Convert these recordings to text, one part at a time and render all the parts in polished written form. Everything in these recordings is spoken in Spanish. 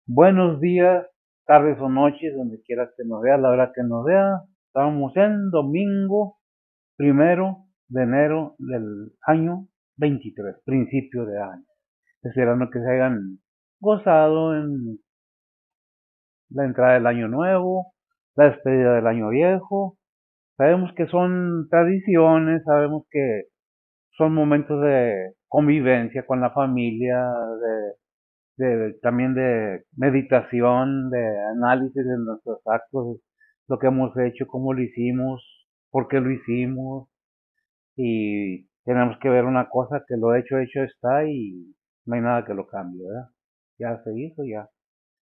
Buenos días, tardes o noches, donde quiera que nos vea, la hora que nos vea. Estamos en domingo 1 de enero del año 23, principio de año. Esperando que se hayan gozado en la entrada del año nuevo, la despedida del año viejo. Sabemos que son tradiciones, sabemos que son momentos de convivencia con la familia, también de meditación, de análisis de nuestros actos, lo que hemos hecho, cómo lo hicimos, por qué lo hicimos, y tenemos que ver una cosa, que lo hecho está y no hay nada que lo cambie, ¿verdad? Ya se hizo, ya.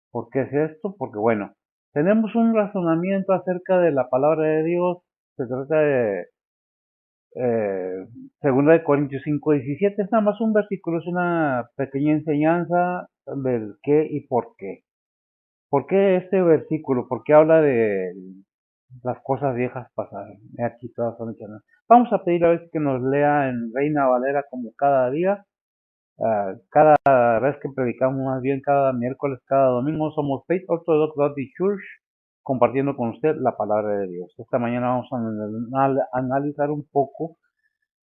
¿Por qué es esto? Porque bueno, tenemos un razonamiento acerca de la palabra de Dios, se trata de eh, Segunda de Corintios 5:17, es nada más un versículo, es una pequeña enseñanza del qué y por qué. ¿Por qué este versículo? Porque habla de las cosas viejas pasaron. He aquí todas son hechas nuevas. Vamos a pedir a veces que nos lea en Reina Valera como cada día, cada vez que predicamos, más bien cada miércoles, cada domingo. Somos Faith Orthodox Baptist Church, compartiendo con usted la palabra de Dios. Esta mañana vamos a analizar un poco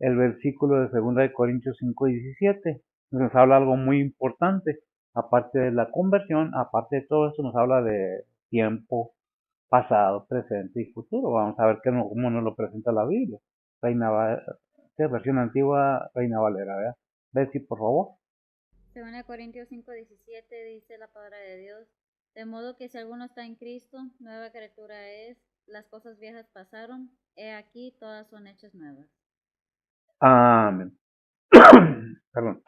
el versículo de 2 de Corintios 5:17. Nos habla algo muy importante. Aparte de la conversión, aparte de todo esto, nos habla de tiempo pasado, presente y futuro. Vamos a ver cómo nos lo presenta la Biblia. Reina ¿qué versión antigua? Reina Valera, ¿verdad? Betsy, por favor. Según Corintios 5:17 dice la palabra de Dios, de modo que si alguno está en Cristo, nueva criatura es, las cosas viejas pasaron, he aquí todas son hechas nuevas. Amén. Perdón.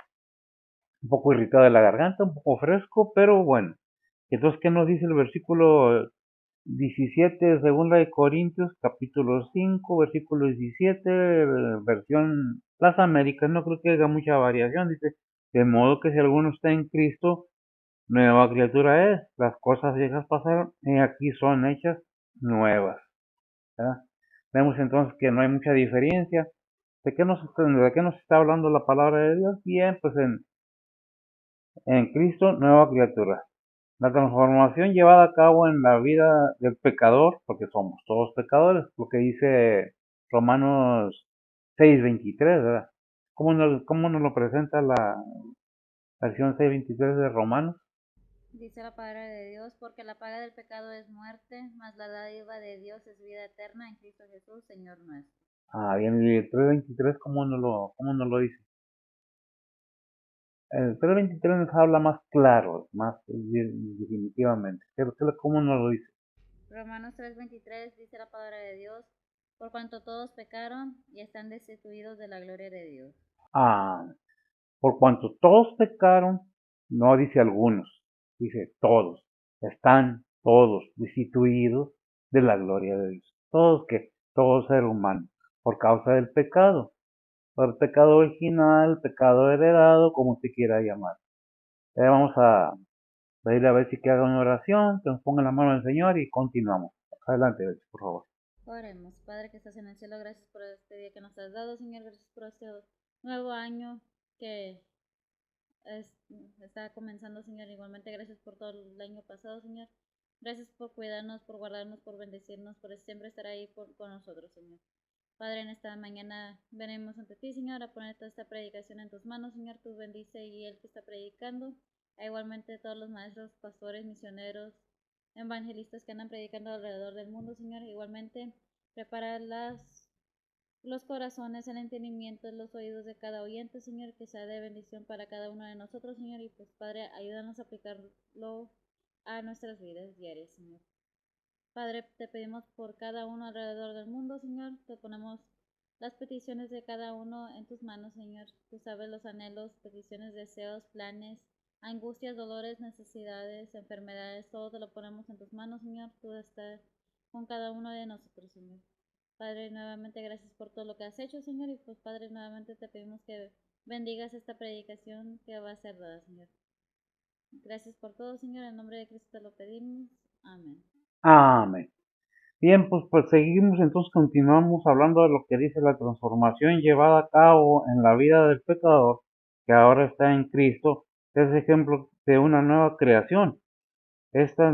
Un poco irritado de la garganta, un poco fresco, pero bueno. Entonces, ¿qué nos dice el versículo 17 de Segunda de Corintios, capítulo 5, versículo 17, versión Las Américas? No creo que haya mucha variación. Dice, de modo que si alguno está en Cristo, nueva criatura es. Las cosas viejas pasaron y aquí son hechas nuevas, ¿verdad? Vemos entonces que no hay mucha diferencia. ¿De qué nos está hablando la palabra de Dios? Bien, pues en Cristo, nueva criatura. La transformación llevada a cabo en la vida del pecador, porque somos todos pecadores, lo que dice Romanos 6:23, ¿verdad? ¿Cómo nos lo presenta la versión 6:23 de Romanos? Dice la palabra de Dios, porque la paga del pecado es muerte, mas la dádiva de Dios es vida eterna en Cristo Jesús, Señor nuestro. Bien, y el 3:23, ¿cómo nos lo dice? El 3:23 nos habla más claro, más definitivamente. ¿Cómo nos lo dice? Romanos 3:23 dice la palabra de Dios, por cuanto todos pecaron y están destituidos de la gloria de Dios. Ah, por cuanto todos pecaron, no dice algunos, dice todos, están todos destituidos de la gloria de Dios. Todos que, todo ser humano, por causa del pecado, por el pecado original, pecado heredado, como usted quiera llamar. Vamos a pedirle a ver si que haga una oración, que nos ponga la mano al Señor y continuamos. Adelante, Betsy, por favor. Oremos, Padre que estás en el cielo, gracias por este día que nos has dado, Señor, gracias por este nuevo año que es- está comenzando, Señor. Igualmente, gracias por todo el año pasado, Señor. Gracias por cuidarnos, por guardarnos, por bendecirnos, por siempre estar ahí con nosotros, Señor. Padre, en esta mañana venimos ante ti, Señor, a poner toda esta predicación en tus manos, Señor. Tú bendice y el que está predicando. Igualmente todos los maestros, pastores, misioneros, evangelistas que andan predicando alrededor del mundo, Señor. Igualmente prepara los corazones, el entendimiento, los oídos de cada oyente, Señor, que sea de bendición para cada uno de nosotros, Señor, y pues Padre, ayúdanos a aplicarlo a nuestras vidas diarias, Señor. Padre, te pedimos por cada uno alrededor del mundo, Señor, te ponemos las peticiones de cada uno en tus manos, Señor. Tú sabes los anhelos, peticiones, deseos, planes, angustias, dolores, necesidades, enfermedades, todo te lo ponemos en tus manos, Señor. Tú estás con cada uno de nosotros, Señor. Padre, nuevamente gracias por todo lo que has hecho, Señor, y pues Padre, nuevamente te pedimos que bendigas esta predicación que va a ser dada, Señor. Gracias por todo, Señor, en nombre de Cristo te lo pedimos. Amén. Amén. Bien, pues seguimos, entonces continuamos hablando de lo que dice la transformación llevada a cabo en la vida del pecador, que ahora está en Cristo, es ejemplo de una nueva creación. esta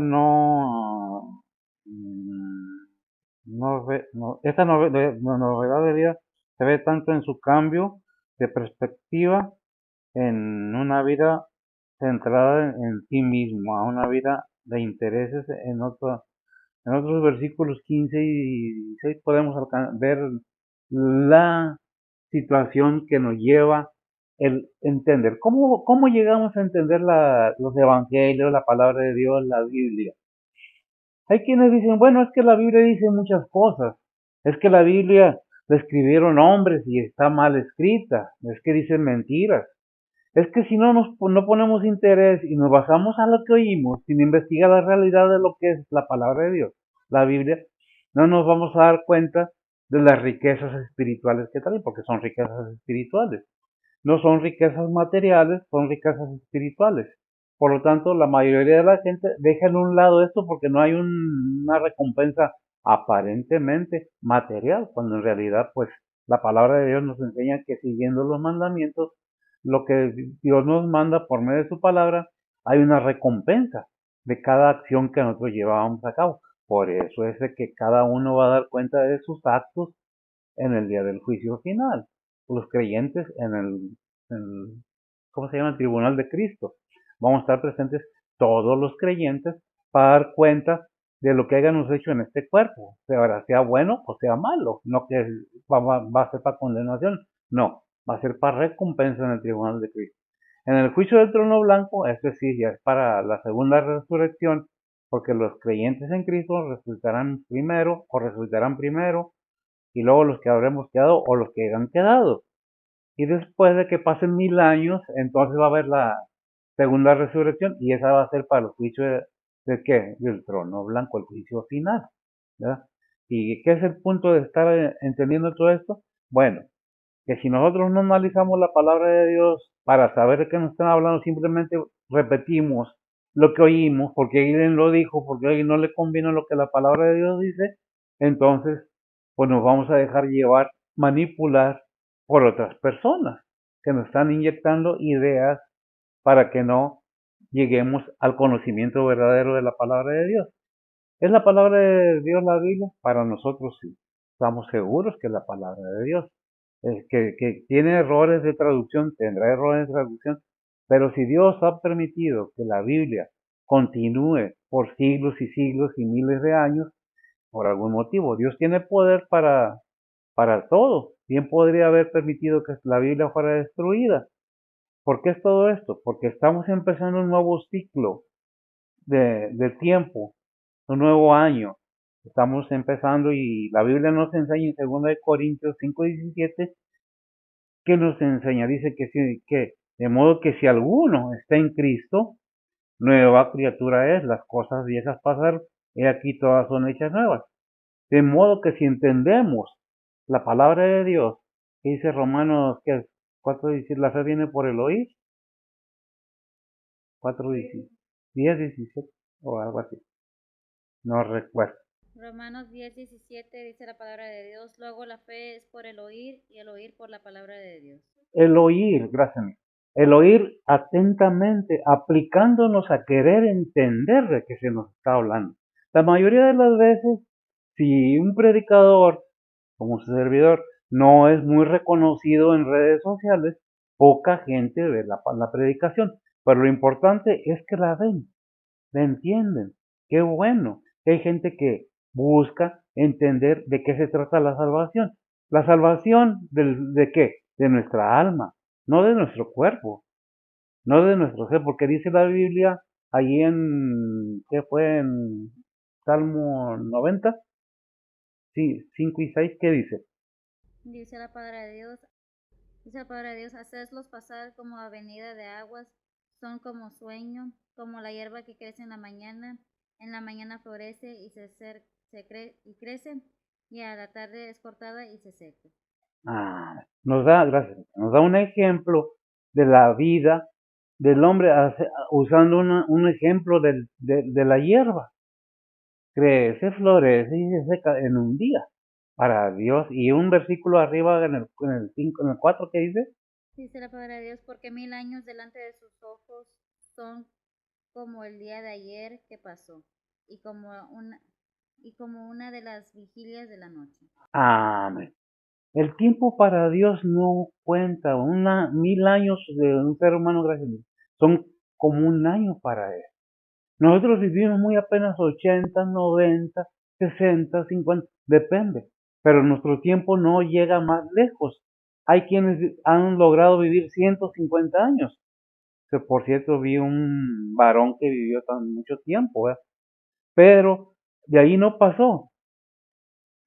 esta novedad de vida se ve tanto en su cambio de perspectiva en una vida centrada en sí mismo, a una vida de intereses en otros versículos 15 y 16 podemos ver la situación que nos lleva el entender. ¿Cómo llegamos a entender los evangelios, la palabra de Dios, la Biblia? Hay quienes dicen, bueno, es que la Biblia dice muchas cosas. Es que la Biblia la escribieron hombres y está mal escrita. Es que dicen mentiras. Es que si no ponemos interés y nos basamos a lo que oímos, sin investigar la realidad de lo que es la palabra de Dios, la Biblia, no nos vamos a dar cuenta de las riquezas espirituales que trae, porque son riquezas espirituales. No son riquezas materiales, son riquezas espirituales. Por lo tanto, la mayoría de la gente deja en un lado esto porque no hay una recompensa aparentemente material, cuando en realidad, pues, la palabra de Dios nos enseña que siguiendo los mandamientos, lo que Dios nos manda por medio de su palabra, hay una recompensa de cada acción que nosotros llevábamos a cabo. Por eso es de que cada uno va a dar cuenta de sus actos en el día del juicio final. Los creyentes ¿cómo se llama? El tribunal de Cristo. Vamos a estar presentes todos los creyentes para dar cuenta de lo que hayamos hecho en este cuerpo, sea bueno o sea malo, no que va a ser para condenación, no, va a ser para recompensa en el tribunal de Cristo. En el juicio del trono blanco, este sí, ya es para la segunda resurrección, porque los creyentes en Cristo resucitarán primero, y luego los que habremos quedado o los que han quedado. Y después de que pasen 1000 años, entonces va a haber la segunda resurrección y esa va a ser para el juicio de qué? Del trono blanco, el juicio final. ¿Verdad? ¿Y qué es el punto de estar entendiendo todo esto? Bueno, que si nosotros no analizamos la palabra de Dios para saber de qué nos están hablando, simplemente repetimos lo que oímos, porque alguien lo dijo, porque a alguien no le conviene lo que la palabra de Dios dice, entonces pues nos vamos a dejar llevar, manipular por otras personas que nos están inyectando ideas para que no lleguemos al conocimiento verdadero de la palabra de Dios. ¿Es la palabra de Dios la Biblia? Para nosotros sí. Estamos seguros que es la palabra de Dios. Que tiene errores de traducción, tendrá errores de traducción, pero si Dios ha permitido que la Biblia continúe por siglos y siglos y miles de años, por algún motivo, Dios tiene poder para todo. Bien podría haber permitido que la Biblia fuera destruida. ¿Por qué es todo esto? Porque estamos empezando un nuevo ciclo de tiempo, un nuevo año. Estamos empezando y la Biblia nos enseña en 2 Corintios 5:17 que nos enseña, dice que de modo que si alguno está en Cristo, nueva criatura es, las cosas viejas pasaron, y aquí todas son hechas nuevas. De modo que si entendemos la palabra de Dios, que dice Romanos, que 4 dice, la fe viene por el oír, 4 dice, 10, 17, o algo así, no recuerdo. Romanos 10:17 dice la palabra de Dios, luego la fe es por el oír y el oír por la palabra de Dios. El oír, gracias, el oír atentamente, aplicándonos a querer entender de qué se nos está hablando. La mayoría de las veces, si un predicador, como su servidor, no es muy reconocido en redes sociales, poca gente ve la predicación. Pero lo importante es que la ven, la entienden. Qué bueno que hay gente que busca entender de qué se trata la salvación. La salvación ¿de qué? De nuestra alma, no de nuestro cuerpo, no de nuestro ser, porque dice la Biblia allí ¿qué fue? En Salmo 90, sí, 5 y 6, ¿qué dice? Dice la palabra de Dios, hacedlos pasar como avenida de aguas, son como sueño, como la hierba que crece en la mañana florece y crece, y a la tarde es cortada y se seca. Gracias, nos da un ejemplo de la vida del hombre usando un ejemplo de la hierba. Crece, florece y se seca en un día para Dios. Y un versículo arriba en el 4 que dice, Dice la palabra de Dios, porque 1000 años delante de sus ojos son como el día de ayer que pasó, y como una de las vigilias de la noche. Amén. El tiempo para Dios no cuenta. 1000 años de un ser humano, gracias a Dios, son como un año para Él. Nosotros vivimos muy apenas 80, 90, 60, 50, depende. Pero nuestro tiempo no llega más lejos. Hay quienes han logrado vivir 150 años. Que por cierto vi un varón que vivió tan mucho tiempo, ¿verdad? Pero de ahí no pasó.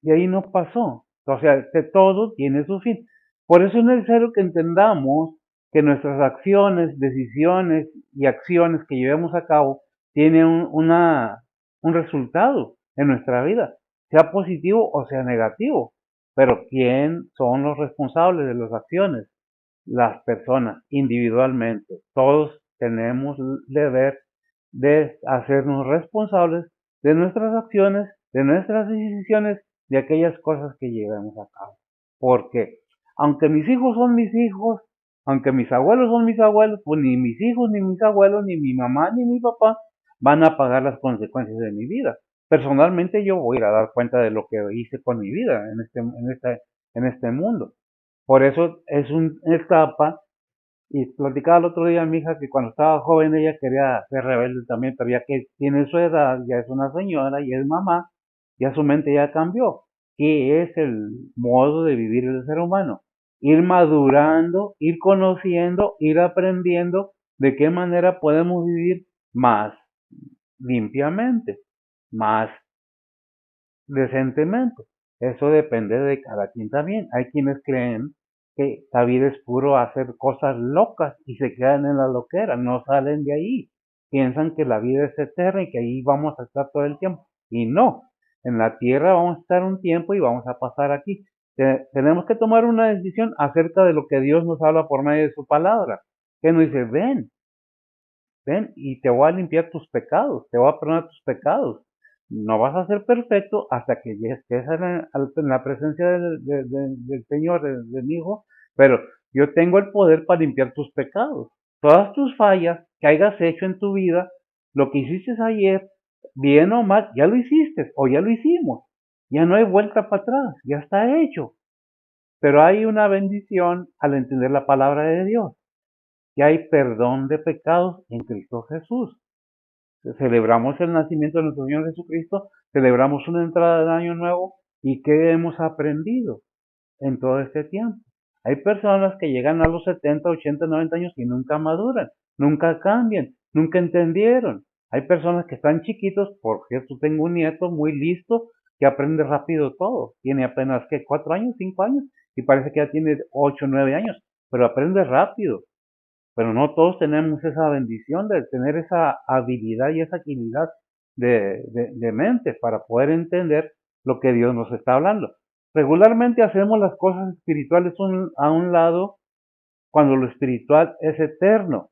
De ahí no pasó. O sea, todo tiene su fin. Por eso es necesario que entendamos que nuestras acciones, decisiones y acciones que llevemos a cabo tienen un resultado en nuestra vida, sea positivo o sea negativo. Pero ¿quién son los responsables de las acciones? Las personas, individualmente. Todos tenemos el deber de hacernos responsables de nuestras acciones, de nuestras decisiones, de aquellas cosas que llevemos a cabo. Porque aunque mis hijos son mis hijos, aunque mis abuelos son mis abuelos, pues ni mis hijos, ni mis abuelos, ni mi mamá, ni mi papá van a pagar las consecuencias de mi vida. Personalmente yo voy a ir a dar cuenta de lo que hice con mi vida en este mundo. Por eso es una etapa, y platicaba el otro día a mi hija que cuando estaba joven ella quería ser rebelde también, pero ya que tiene su edad, ya es una señora y es mamá, ya su mente ya cambió. ¿Qué es el modo de vivir del ser humano? Ir madurando, ir conociendo, ir aprendiendo de qué manera podemos vivir más limpiamente, más decentemente. Eso depende de cada quien también. Hay quienes creen que la vida es puro hacer cosas locas y se quedan en la loquera, no salen de ahí. Piensan que la vida es eterna y que ahí vamos a estar todo el tiempo. Y no, en la tierra vamos a estar un tiempo y vamos a pasar aquí. Tenemos que tomar una decisión acerca de lo que Dios nos habla por medio de su palabra. Que nos dice, ven, ven y te voy a limpiar tus pecados, te voy a perdonar tus pecados. No vas a ser perfecto hasta que ya estés en la presencia del Señor, de mi Hijo, pero yo tengo el poder para limpiar tus pecados. Todas tus fallas que hayas hecho en tu vida, lo que hiciste ayer, bien o mal, ya lo hiciste o ya lo hicimos. Ya no hay vuelta para atrás, ya está hecho. Pero hay una bendición al entender la palabra de Dios, que hay perdón de pecados en Cristo Jesús. Celebramos el nacimiento de nuestro Señor Jesucristo, celebramos una entrada del año nuevo y ¿qué hemos aprendido en todo este tiempo? Hay personas que llegan a los 70, 80, 90 años y nunca maduran, nunca cambian, nunca entendieron. Hay personas que están chiquitos, por cierto, tengo un nieto muy listo que aprende rápido todo. Tiene apenas, ¿qué? 4 años, 5 años y parece que ya tiene 8, 9 años, pero aprende rápido. Pero no todos tenemos esa bendición de tener esa habilidad y esa agilidad de mente para poder entender lo que Dios nos está hablando. Regularmente hacemos las cosas espirituales a un lado cuando lo espiritual es eterno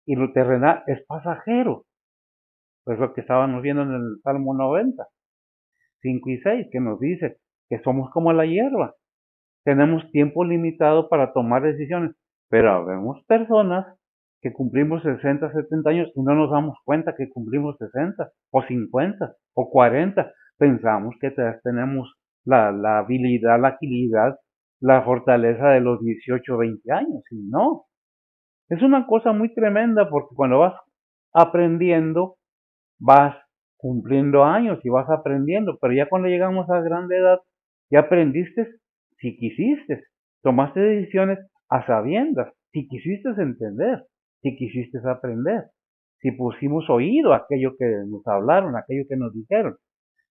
y lo terrenal es pasajero. Pues lo que estábamos viendo en el Salmo 90, 5 y 6, que nos dice que somos como la hierba. Tenemos tiempo limitado para tomar decisiones, pero vemos personas que cumplimos 60, 70 años y no nos damos cuenta que cumplimos 60 o 50 o 40. Pensamos que tenemos la habilidad, la agilidad, la fortaleza de los 18 o 20 años y no. Es una cosa muy tremenda porque cuando vas aprendiendo, vas cumpliendo años y vas aprendiendo, pero ya cuando llegamos a grande edad, ya aprendiste si quisiste, tomaste decisiones a sabiendas, si quisiste entender, si quisiste aprender, si pusimos oído a aquello que nos hablaron, a aquello que nos dijeron.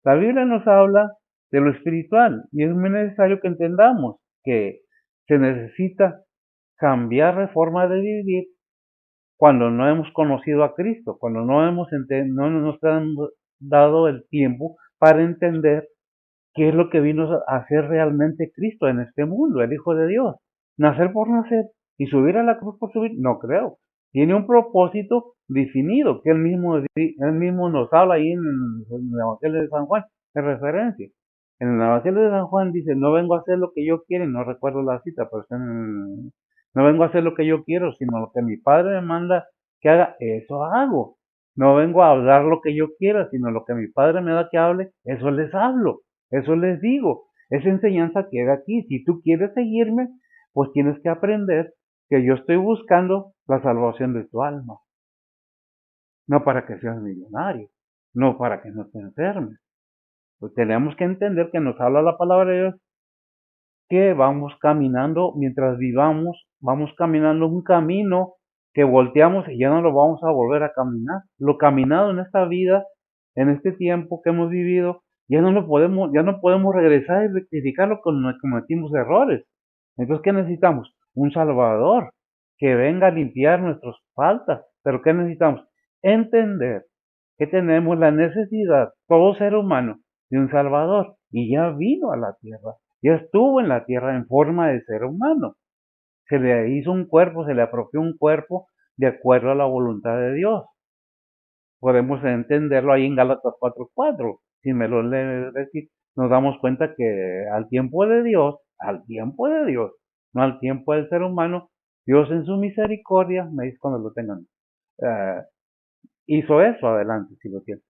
La Biblia nos habla de lo espiritual y es muy necesario que entendamos que se necesita cambiar de forma de vivir cuando no hemos conocido a Cristo, cuando no nos han dado el tiempo para entender qué es lo que vino a hacer realmente Cristo en este mundo, el Hijo de Dios. Nacer por nacer y subir a la cruz por subir, no creo. Tiene un propósito definido que él mismo nos habla ahí en el Evangelio de San Juan, de referencia. En el Evangelio de San Juan dice, no vengo a hacer lo que yo quiero, no recuerdo la cita, pero no vengo a hacer lo que yo quiero, sino lo que mi Padre me manda que haga, eso hago. No vengo a hablar lo que yo quiera, sino lo que mi Padre me da que hable, eso les hablo, eso les digo. Esa enseñanza queda aquí. Si tú quieres seguirme, pues tienes que aprender que yo estoy buscando la salvación de tu alma. No para que seas millonario, no para que no te enfermes. Pues tenemos que entender que nos habla la palabra de Dios, que vamos caminando, mientras vivamos, vamos caminando un camino que volteamos y ya no lo vamos a volver a caminar. Lo caminado en esta vida, en este tiempo que hemos vivido, ya no podemos regresar y rectificarlo cuando cometimos errores. Entonces, ¿qué necesitamos? Un Salvador que venga a limpiar nuestras faltas. Pero ¿qué necesitamos? Entender que tenemos la necesidad, todo ser humano, de un Salvador. Y ya vino a la tierra, ya estuvo en la tierra en forma de ser humano. Se le hizo un cuerpo, se le apropió un cuerpo de acuerdo a la voluntad de Dios. Podemos entenderlo ahí en Gálatas 4:4. Si me lo lees, nos damos cuenta que al tiempo de Dios, no al tiempo del ser humano, Dios en su misericordia, me dice cuando lo tengan, eh, hizo eso. Adelante, si lo tienes.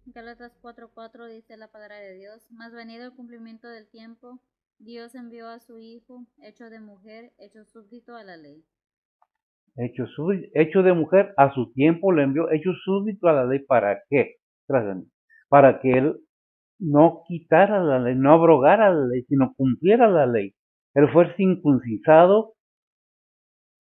Gálatas 4:4 dice la palabra de Dios, mas venido el cumplimiento del tiempo, Dios envió a su Hijo, hecho de mujer, hecho súbdito a la ley. Hecho de mujer, a su tiempo lo envió, hecho súbdito a la ley. ¿Para qué? Para que él no quitara la ley, no abrogara la ley, sino cumpliera la ley. Él fue circuncisado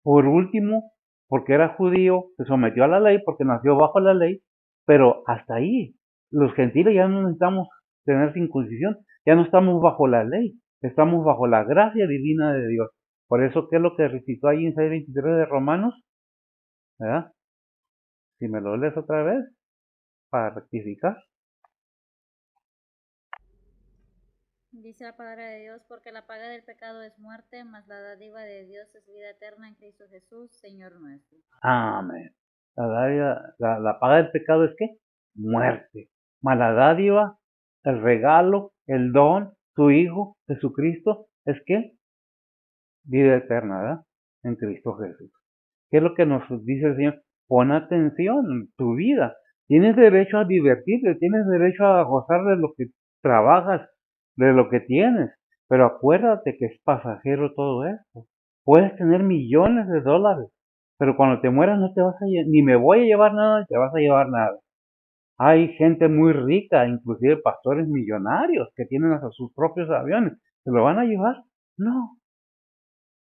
por último, porque era judío, se sometió a la ley, porque nació bajo la ley, pero hasta ahí. Los gentiles ya no necesitamos tener circuncisión, ya no estamos bajo la ley, estamos bajo la gracia divina de Dios. Por eso, ¿qué es lo que recitó ahí en 6:23 de Romanos? ¿Verdad? Si me lo lees otra vez, para rectificar. Dice la palabra de Dios, porque la paga del pecado es muerte, mas la dádiva de Dios es vida eterna en Cristo Jesús, Señor nuestro. Amén. La paga del pecado es ¿qué? Muerte. Mas la dádiva, el regalo, el don, su Hijo, Jesucristo, es ¿qué? Vida eterna, ¿verdad? En Cristo Jesús. ¿Qué es lo que nos dice el Señor? Pon atención en tu vida. Tienes derecho a divertirte, tienes derecho a gozar de lo que trabajas, de lo que tienes. Pero acuérdate que es pasajero todo esto. Puedes tener millones de dólares, pero cuando te mueras no te vas a ni me voy a llevar nada, ni te vas a llevar nada. Hay gente muy rica, inclusive pastores millonarios que tienen hasta sus propios aviones. ¿Se lo van a llevar? No.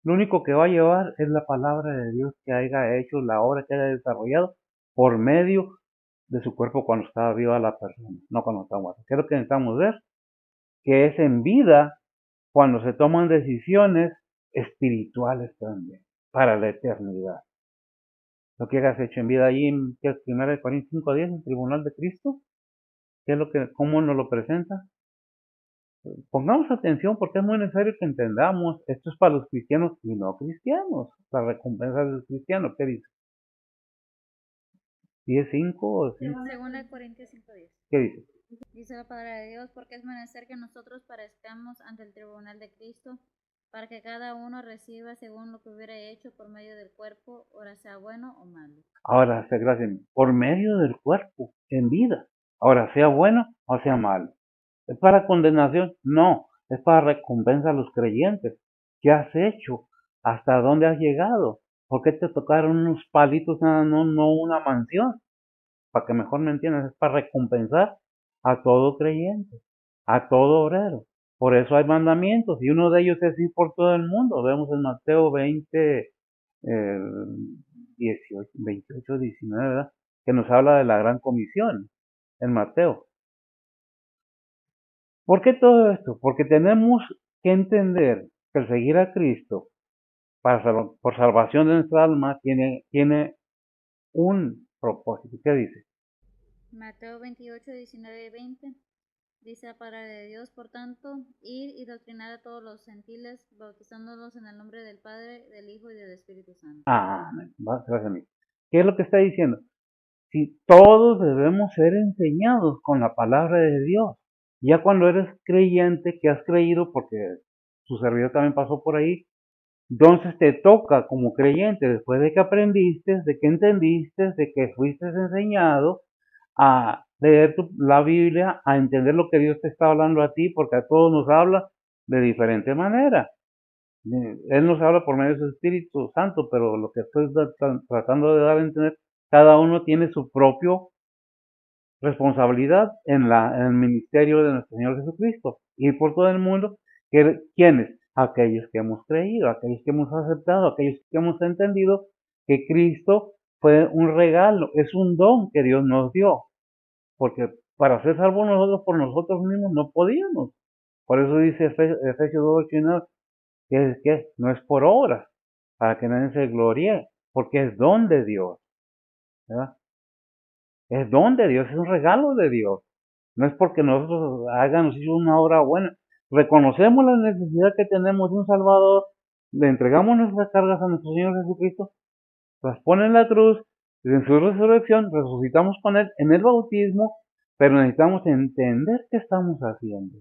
Lo único que va a llevar es la palabra de Dios que haya hecho, la obra que haya desarrollado por medio de su cuerpo cuando estaba viva la persona, no cuando está muerta. ¿Qué es lo que necesitamos ver? Que es en vida cuando se toman decisiones espirituales también, para la eternidad. Lo que hayas hecho en vida allí en 1 Corintios 5:10, en el tribunal de Cristo, ¿cómo nos lo presenta? Pongamos atención porque es muy necesario que entendamos, esto es para los cristianos y no cristianos, la recompensa del cristiano. ¿Qué dice? ¿10:5 o 5? Según el Corintios 5:10. ¿Qué dice? Dice la palabra de Dios, porque es menester que nosotros parezcamos ante el tribunal de Cristo, para que cada uno reciba según lo que hubiera hecho por medio del cuerpo, ora sea bueno o malo. Ahora, gracias, por medio del cuerpo, en vida. Ahora, sea bueno o sea malo. ¿Es para condenación? No, es para recompensa a los creyentes. ¿Qué has hecho? ¿Hasta dónde has llegado? ¿Por qué te tocaron unos palitos, no una mansión? Para que mejor me entiendas, es para recompensar a todo creyente, a todo obrero. Por eso hay mandamientos y uno de ellos es ir por todo el mundo. Vemos en Mateo 20, 18, 28, 19, ¿verdad? Que nos habla de la gran comisión en Mateo. ¿Por qué todo esto? Porque tenemos que entender que el seguir a Cristo por salvación de nuestra alma tiene un propósito. ¿Qué dice? Mateo 28, 19 y 20. Dice la palabra de Dios, por tanto, ir y doctrinar a todos los gentiles, bautizándolos en el nombre del Padre, del Hijo y del Espíritu Santo. Amén. Gracias a mí. ¿Qué es lo que está diciendo? Si todos debemos ser enseñados con la palabra de Dios. Ya cuando eres creyente, que has creído, porque su servidor también pasó por ahí, Entonces te toca como creyente, después de que aprendiste, de que entendiste, de que fuiste enseñado, a leer la Biblia, a entender lo que Dios te está hablando a ti, porque a todos nos habla de diferente manera. Él nos habla por medio de su Espíritu Santo, pero lo que estoy tratando de dar a entender, cada uno tiene su propio responsabilidad en el ministerio de nuestro Señor Jesucristo y por todo el mundo. ¿Quiénes? Aquellos que hemos creído, aquellos que hemos aceptado, aquellos que hemos entendido que Cristo fue un regalo, es un don que Dios nos dio, porque para ser salvos nosotros por nosotros mismos no podíamos. Por eso dice Efesios 2:8 que no es por obras, para que nadie se gloríe, porque es don de Dios, ¿verdad? Es don de Dios, es un regalo de Dios. No es porque nosotros hagamos una obra buena. Reconocemos la necesidad que tenemos de un Salvador, le entregamos nuestras cargas a nuestro Señor Jesucristo, las pone en la cruz, y en su resurrección resucitamos con Él en el bautismo, pero necesitamos entender qué estamos haciendo.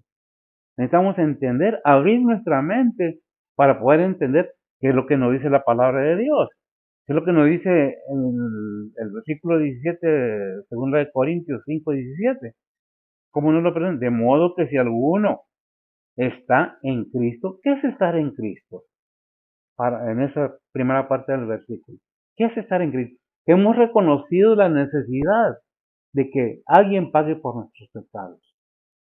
Necesitamos entender, abrir nuestra mente para poder entender qué es lo que nos dice la palabra de Dios. ¿Qué es lo que nos dice en el versículo 17, 2 Corintios 5:17? ¿Cómo nos lo presenta? De modo que si alguno está en Cristo, ¿qué es estar en Cristo? En esa primera parte del versículo. ¿Qué es estar en Cristo? Hemos reconocido la necesidad de que alguien pague por nuestros pecados.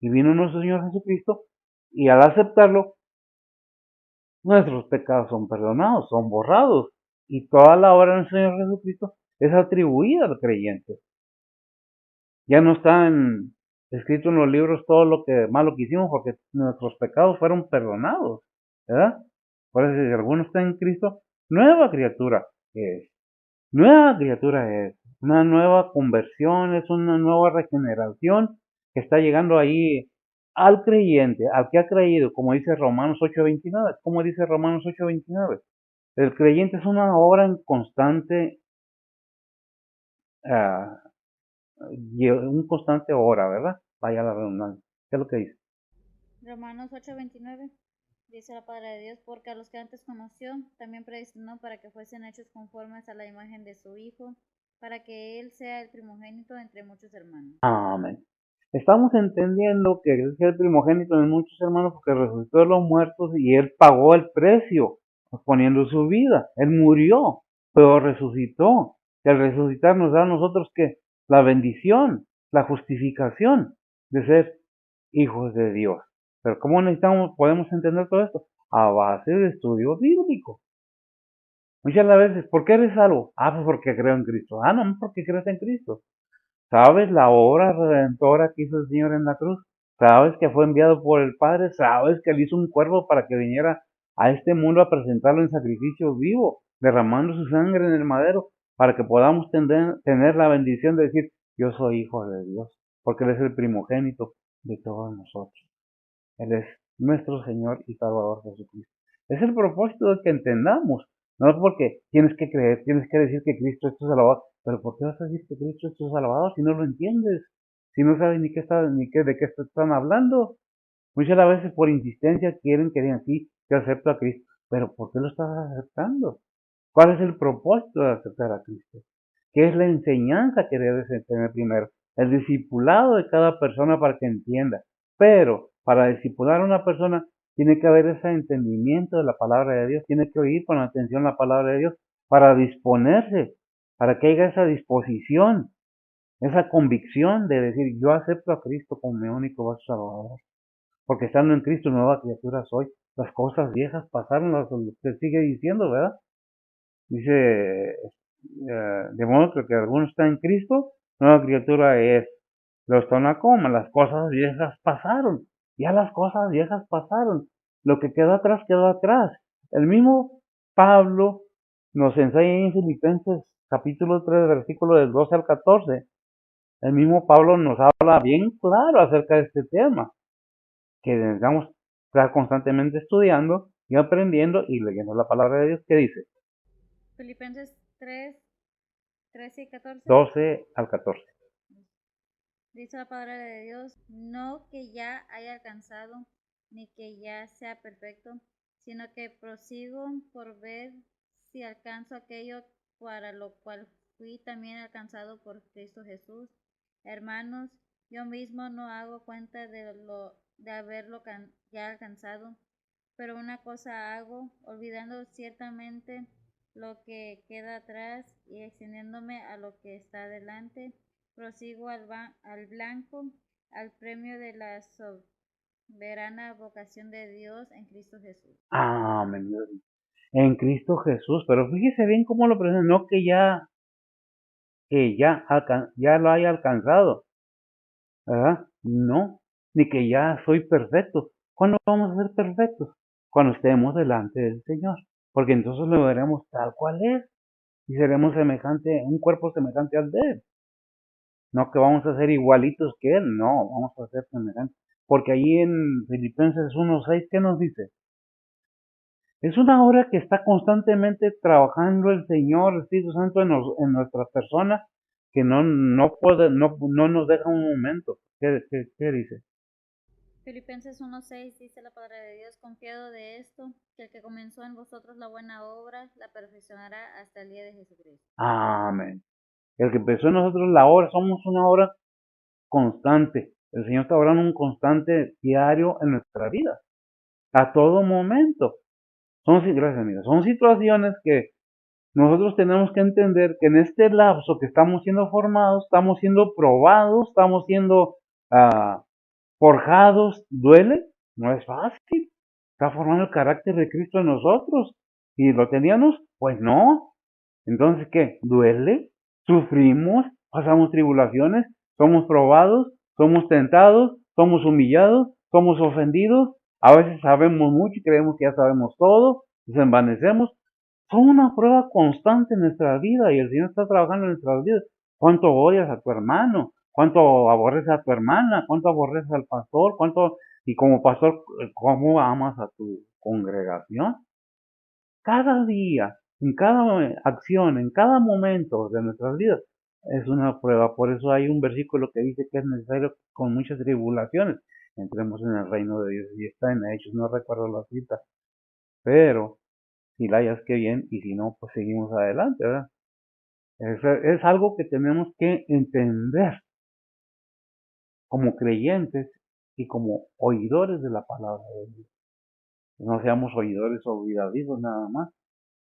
Y vino nuestro Señor Jesucristo y al aceptarlo, nuestros pecados son perdonados, son borrados. Y toda la obra del Señor Jesucristo es atribuida al creyente. Ya no están escrito en los libros todo lo que malo que hicimos porque nuestros pecados fueron perdonados, ¿verdad? Por eso si alguno está en Cristo, nueva criatura es. Nueva criatura es. Una nueva conversión, es una nueva regeneración que está llegando ahí al creyente, al que ha creído, como dice Romanos 8:29. ¿Cómo dice Romanos 8:29? El creyente es una obra en constante, uh, un constante obra, ¿verdad? Vaya la redundancia. ¿Qué es lo que dice? Romanos 8:29 dice la palabra de Dios, porque a los que antes conoció, también predestinó para que fuesen hechos conformes a la imagen de su Hijo, para que Él sea el primogénito entre muchos hermanos. Amén. Estamos entendiendo que Él es el primogénito de muchos hermanos porque resucitó de los muertos y Él pagó el precio poniendo su vida. Él murió, pero resucitó. Y al resucitar nos da a nosotros que la bendición, la justificación de ser hijos de Dios. Pero ¿cómo podemos entender todo esto? A base de estudio bíblico. Muchas veces, ¿por qué eres salvo? Pues porque creo en Cristo. No, porque crees en Cristo. ¿Sabes la obra redentora que hizo el Señor en la cruz? ¿Sabes que fue enviado por el Padre? ¿Sabes que Él hizo un cuervo para que viniera a este mundo a presentarlo en sacrificio vivo, derramando su sangre en el madero, para que podamos tener la bendición de decir, yo soy hijo de Dios, porque Él es el primogénito de todos nosotros. Él es nuestro Señor y Salvador Jesucristo. Es el propósito de que entendamos, no porque tienes que creer, tienes que decir que Cristo es tu Salvador, pero ¿por qué vas a decir que Cristo es tu Salvador si no lo entiendes? Si no sabes de qué están hablando. Muchas veces por insistencia que digan, sí, yo acepto a Cristo, pero ¿por qué lo estás aceptando? ¿Cuál es el propósito de aceptar a Cristo? ¿Qué es la enseñanza que debes tener primero? El discipulado de cada persona para que entienda. Pero para discipular a una persona tiene que haber ese entendimiento de la palabra de Dios, tiene que oír con atención la palabra de Dios para disponerse, para que haya esa disposición, esa convicción de decir, yo acepto a Cristo como mi único Salvador. Porque estando en Cristo, nueva criatura soy. Las cosas viejas pasaron, lo que sigue diciendo, ¿verdad? Dice, de modo que alguno está en Cristo, nueva criatura es. Los tonacomas, las cosas viejas pasaron. Ya las cosas viejas pasaron. Lo que quedó atrás, quedó atrás. El mismo Pablo nos enseña en Filipenses capítulo 3, versículo del 12 al 14. El mismo Pablo nos habla bien claro acerca de este tema, que necesitamos estar constantemente estudiando y aprendiendo y leyendo la palabra de Dios. ¿Qué dice? Filipenses 3, 13 y 14. 12 al 14. Dice la palabra de Dios, no que ya haya alcanzado, ni que ya sea perfecto, sino que prosigo por ver si alcanzo aquello para lo cual fui también alcanzado por Cristo Jesús. Hermanos, yo mismo no hago cuenta de haberlo ya alcanzado, pero una cosa hago, olvidando ciertamente lo que queda atrás y extendiéndome a lo que está delante, prosigo al blanco, al premio de la soberana vocación de Dios en Cristo Jesús. Amén. En Cristo Jesús. Pero fíjese bien cómo lo presenta. No que ya lo haya alcanzado, ¿verdad? No, ni que ya soy perfecto. ¿Cuándo vamos a ser perfectos? Cuando estemos delante del Señor. Porque entonces lo veremos tal cual es. Y seremos un cuerpo semejante al de Él. No que vamos a ser igualitos que Él, no, vamos a ser semejantes. Porque ahí en Filipenses 1:6, ¿qué nos dice? Es una obra que está constantemente trabajando el Señor, el Espíritu Santo en nuestras personas, que no nos deja un momento. ¿Qué dice? Filipenses 1:6 dice la palabra de Dios, confiado de esto, que el que comenzó en vosotros la buena obra, la perfeccionará hasta el día de Jesucristo. Amén. El que empezó en nosotros la obra, somos una obra constante. El Señor está obrando un constante diario en nuestra vida, a todo momento. Gracias, amiga. Son situaciones que nosotros tenemos que entender que en este lapso que estamos siendo formados, estamos siendo probados, estamos siendo ah, forjados. ¿Duele? No es fácil. Está formando el carácter de Cristo en nosotros. ¿Y lo teníamos? Pues no. Entonces, ¿qué? ¿Duele? ¿Sufrimos? ¿Pasamos tribulaciones? ¿Somos probados? ¿Somos tentados? ¿Somos humillados? ¿Somos ofendidos? A veces sabemos mucho y creemos que ya sabemos todo, nos envanecemos. Son una prueba constante en nuestra vida y el Señor está trabajando en nuestras vidas. ¿Cuánto odias a tu hermano? ¿Cuánto aborreces a tu hermana? ¿Cuánto aborreces al pastor? Y como pastor, cómo amas a tu congregación? Cada día, en cada acción, en cada momento de nuestras vidas, es una prueba. Por eso hay un versículo que dice que es necesario que con muchas tribulaciones entremos en el reino de Dios. Y está en Hechos, no recuerdo la cita. Pero si la hayas, que bien, y si no, pues seguimos adelante, ¿verdad? Es algo que tenemos que entender como creyentes y como oidores de la palabra de Dios. No seamos oidores olvidadizos nada más.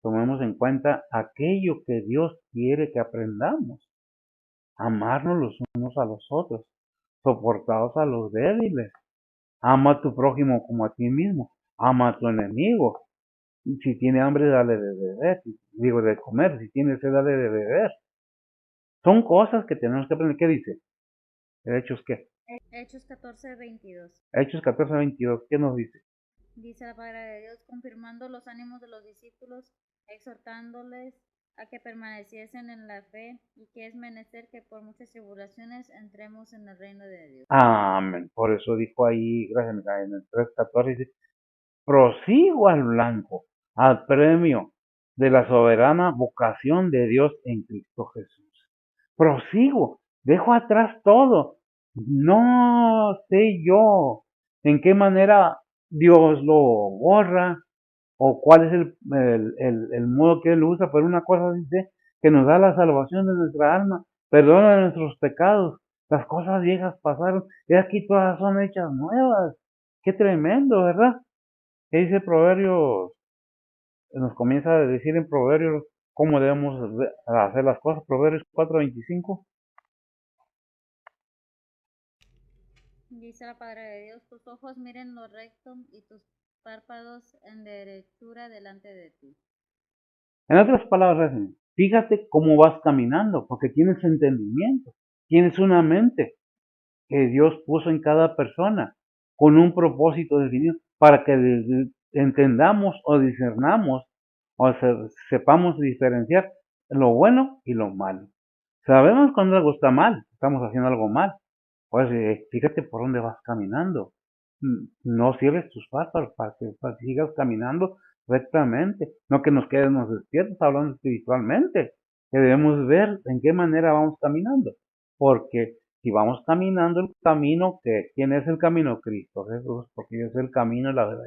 Tomemos en cuenta aquello que Dios quiere que aprendamos. Amarnos los unos a los otros, soportados a los débiles. Ama a tu prójimo como a ti mismo. Ama a tu enemigo. Si tiene hambre, dale de beber. Digo, de comer. Si tiene sed, dale de beber. Son cosas que tenemos que aprender. ¿Qué dice? ¿Hechos qué? Hechos 14:22. Hechos 14:22. ¿Qué nos dice? Dice la palabra de Dios, confirmando los ánimos de los discípulos, exhortándoles a que permaneciesen en la fe y que es menester que por muchas tribulaciones entremos en el reino de Dios. Amén. Por eso dijo ahí, gracias, en el 3:14, dice, prosigo al blanco, al premio de la soberana vocación de Dios en Cristo Jesús. Prosigo, dejo atrás todo. No sé yo en qué manera Dios lo borra o cuál es el modo que Él usa, pero una cosa dice que nos da la salvación de nuestra alma, perdona nuestros pecados, las cosas viejas pasaron y aquí todas son hechas nuevas. Qué tremendo, ¿verdad? ¿Qué dice Proverbios? Nos comienza a decir en Proverbios cómo debemos hacer las cosas. Proverbios 4:25. Dice la palabra de Dios, tus ojos miren lo recto y tus párpados en derechura delante de ti. En otras palabras, fíjate cómo vas caminando, porque tienes entendimiento, tienes una mente que Dios puso en cada persona con un propósito definido para que entendamos o discernamos o sepamos diferenciar lo bueno y lo malo. Sabemos cuando algo está mal, estamos haciendo algo mal. Pues fíjate por dónde vas caminando. No cierres tus párpados para que sigas caminando rectamente. No que nos quedemos despiertos hablando espiritualmente. Que debemos ver en qué manera vamos caminando. Porque si vamos caminando el camino, ¿quién es el camino? Cristo Jesús, porque es el camino y la verdad.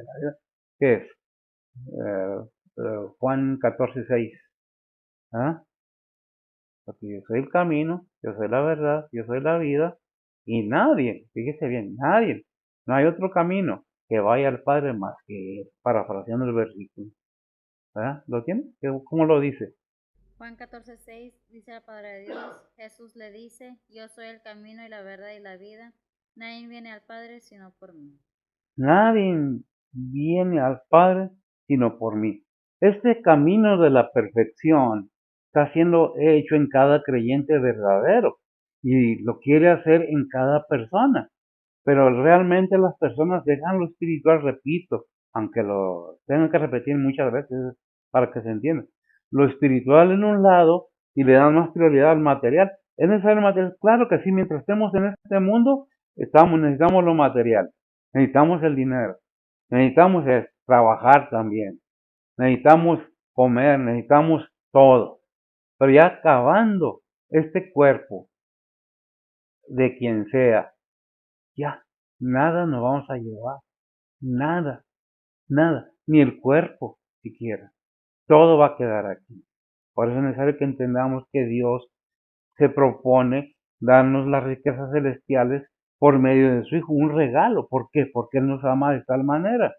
¿Qué es? Juan 14:6. ¿Ah? Porque yo soy el camino, yo soy la verdad, yo soy la vida, y nadie, fíjese bien, nadie, no hay otro camino que vaya al Padre más que Él, parafraseando el versículo. ¿Verdad? ¿Lo tiene? ¿Cómo lo dice? Juan 14:6 dice la palabra de Dios. Jesús le dice, yo soy el camino y la verdad y la vida. Nadie viene al Padre sino por mí. Nadie viene al Padre sino por mí. Este camino de la perfección está siendo hecho en cada creyente verdadero y lo quiere hacer en cada persona. Pero realmente las personas dejan lo espiritual, repito, aunque lo tengan que repetir muchas veces para que se entienda. Lo espiritual en un lado y le dan más prioridad al material. ¿Es necesario el material? Claro que sí, mientras estemos en este mundo, necesitamos lo material, necesitamos el dinero, necesitamos trabajar también, necesitamos comer, necesitamos todo. Pero ya acabando este cuerpo de quien sea, ya, nada nos vamos a llevar, nada, nada, ni el cuerpo siquiera. Todo va a quedar aquí. Por eso es necesario que entendamos que Dios se propone darnos las riquezas celestiales por medio de su Hijo, un regalo. ¿Por qué? Porque Él nos ama de tal manera.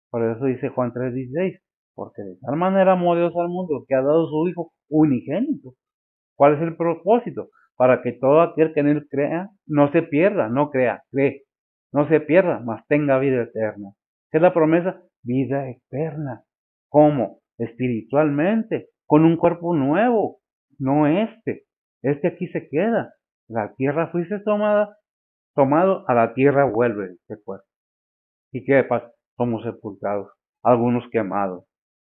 Por eso dice Juan 3:16, porque de tal manera amó Dios al mundo que ha dado su Hijo unigénito. ¿Cuál es el propósito? Para que todo aquel que en él crea no se pierda, no crea, cree, no se pierda, mas tenga vida eterna. ¿Qué es la promesa? Vida eterna. ¿Cómo? Espiritualmente, con un cuerpo nuevo, no este. Este aquí se queda. La tierra fuiste tomado, a la tierra vuelve este cuerpo. ¿Y qué pasa? Somos sepultados, algunos quemados,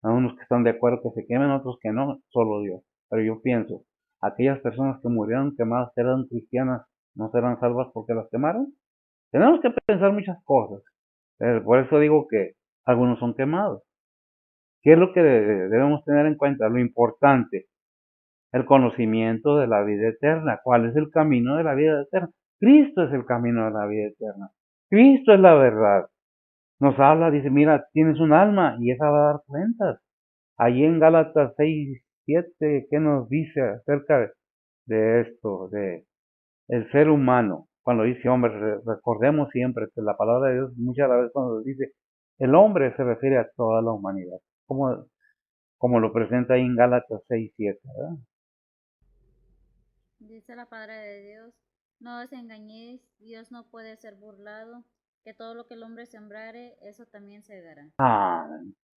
algunos que están de acuerdo que se quemen, otros que no, solo Dios. Pero yo pienso, aquellas personas que murieron quemadas, eran cristianas, ¿no serán salvas porque las quemaron? Tenemos que pensar muchas cosas. Por eso digo que algunos son quemados. ¿Qué es lo que debemos tener en cuenta? Lo importante, el conocimiento de la vida eterna. ¿Cuál es el camino de la vida eterna? Cristo es el camino de la vida eterna. Cristo es la verdad. Nos habla, dice, mira, tienes un alma y esa va a dar cuentas. Allí en Gálatas 6:7, ¿qué nos dice acerca de esto, de el ser humano? Cuando dice hombre, recordemos siempre que la palabra de Dios muchas veces cuando dice el hombre se refiere a toda la humanidad, como lo presenta ahí en Gálatas 6:7, ¿verdad? Dice la palabra de Dios, no os engañéis, Dios no puede ser burlado, que todo lo que el hombre sembrare, eso también segará. Ah,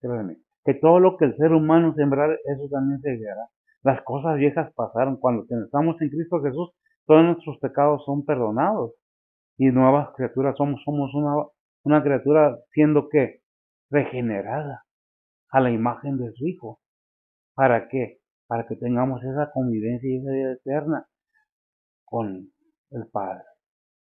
créeme, que todo lo que el ser humano sembrar, eso también se verá. Las cosas viejas pasaron. Cuando estamos en Cristo Jesús, todos nuestros pecados son perdonados y nuevas criaturas somos una criatura siendo que regenerada a la imagen de su Hijo. ¿Para qué? Para que tengamos esa convivencia y esa vida eterna con el Padre.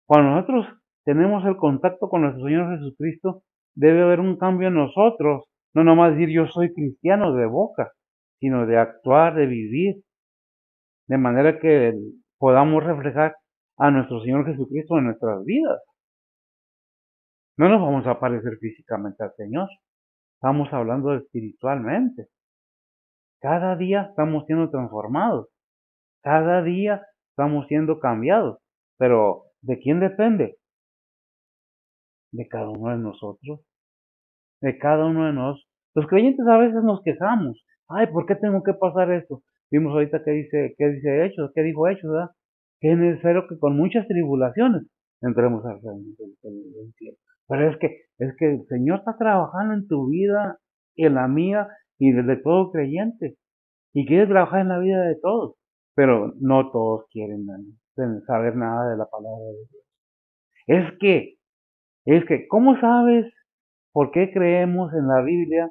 Cuando nosotros tenemos el contacto con nuestro Señor Jesucristo, debe haber un cambio en nosotros. No nomás decir yo soy cristiano de boca, sino de actuar, de vivir, de manera que podamos reflejar a nuestro Señor Jesucristo en nuestras vidas. No nos vamos a parecer físicamente al Señor, estamos hablando espiritualmente. Cada día estamos siendo transformados, cada día estamos siendo cambiados. Pero ¿de quién depende? De cada uno de nosotros, de cada uno de nosotros. Los creyentes a veces nos quejamos. Ay, ¿por qué tengo que pasar esto? Vimos ahorita qué dice Hechos, qué dijo Hechos, ¿verdad? Que es necesario que con muchas tribulaciones entremos al reino del cielo. Pero es que el Señor está trabajando en tu vida y en la mía y desde todo creyente. Y quiere trabajar en la vida de todos. Pero no todos quieren saber nada de la palabra de Dios. Es que, ¿cómo sabes por qué creemos en la Biblia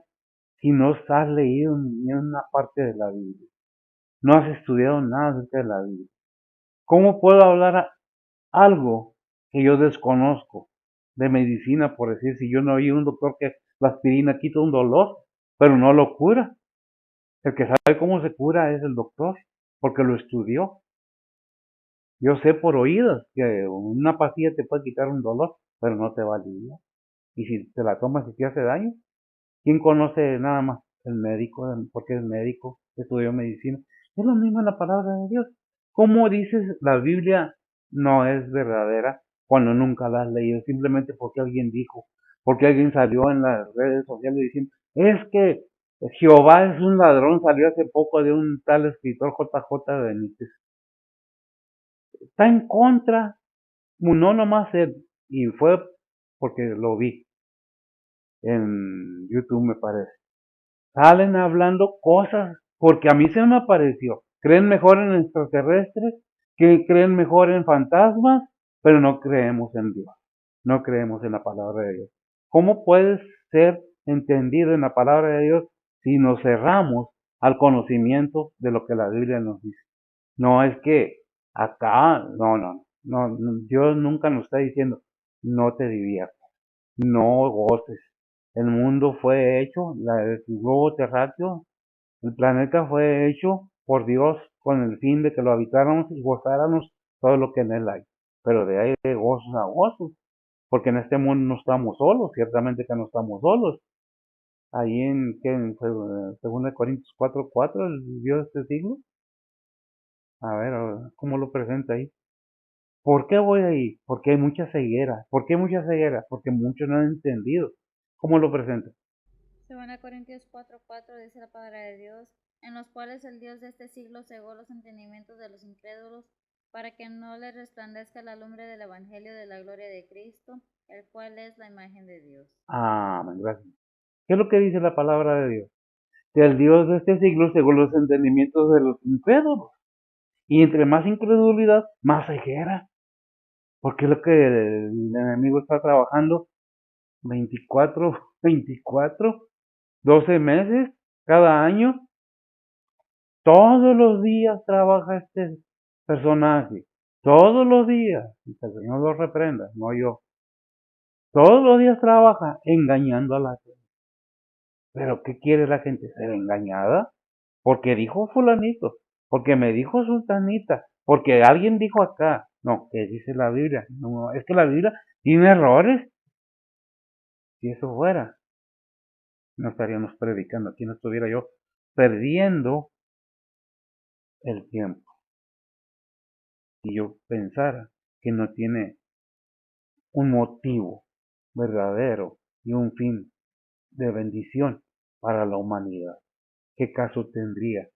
si no has leído ni una parte de la Biblia? No has estudiado nada acerca de la Biblia. ¿Cómo puedo hablar algo que yo desconozco de medicina, por decir, si yo no oí un doctor que la aspirina quita un dolor, pero no lo cura? El que sabe cómo se cura es el doctor, porque lo estudió. Yo sé por oídas que una pastilla te puede quitar un dolor, pero no te va a aliviar. Y si te la tomas y te hace daño, ¿Quién conoce nada más? El médico, porque es médico, estudió medicina. Es lo mismo en la palabra de Dios. ¿Cómo dices la Biblia no es verdadera cuando nunca la has leído? Simplemente porque alguien dijo, porque alguien salió en las redes sociales diciendo, es que Jehová es un ladrón, salió hace poco de un tal escritor JJ Benítez. Está en contra, no nomás él, y fue porque lo vi en YouTube me parece. Salen hablando cosas, porque a mí se me apareció. Creen mejor en extraterrestres, que creen mejor en fantasmas, pero no creemos en Dios. No creemos en la palabra de Dios. ¿Cómo puede ser entendido en la palabra de Dios si nos cerramos al conocimiento de lo que la Biblia nos dice? No es que acá, no, Dios nunca nos está diciendo, no te diviertas, no goces. El mundo fue hecho, el globo terráqueo, el planeta fue hecho por Dios con el fin de que lo habitáramos y gozáramos todo lo que en él hay. Pero de ahí de gozos a gozos, porque en este mundo no estamos solos, ciertamente que no estamos solos. Ahí en 2 Corintios 4:4, el Dios de este siglo, a ver, ¿cómo lo presenta ahí? ¿Por qué voy ahí? Porque hay mucha ceguera. ¿Por qué mucha ceguera? Porque muchos no han entendido. ¿Cómo lo presenta? Según Corintios 4:4 dice la palabra de Dios, en los cuales el Dios de este siglo cegó los entendimientos de los incrédulos, para que no les resplandezca la lumbre del Evangelio de la gloria de Cristo, el cual es la imagen de Dios. Amén, gracias. ¿Qué es lo que dice la palabra de Dios? Que el Dios de este siglo cegó los entendimientos de los incrédulos. Y entre más incredulidad, más ceguera. Porque es lo que el enemigo está trabajando 24, 12 meses, cada año. Todos los días trabaja este personaje. Todos los días. Y que el Señor lo reprenda, no yo. Todos los días trabaja engañando a la gente. Pero ¿qué quiere la gente? ¿Ser engañada? Porque dijo fulanito, porque me dijo sultanita, porque alguien dijo acá. No, ¿qué dice la Biblia? No, es que la Biblia tiene errores. Si eso fuera, no estaríamos predicando. Aquí no estuviera yo perdiendo el tiempo. Si yo pensara que no tiene un motivo verdadero y un fin de bendición para la humanidad. ¿Qué caso tendría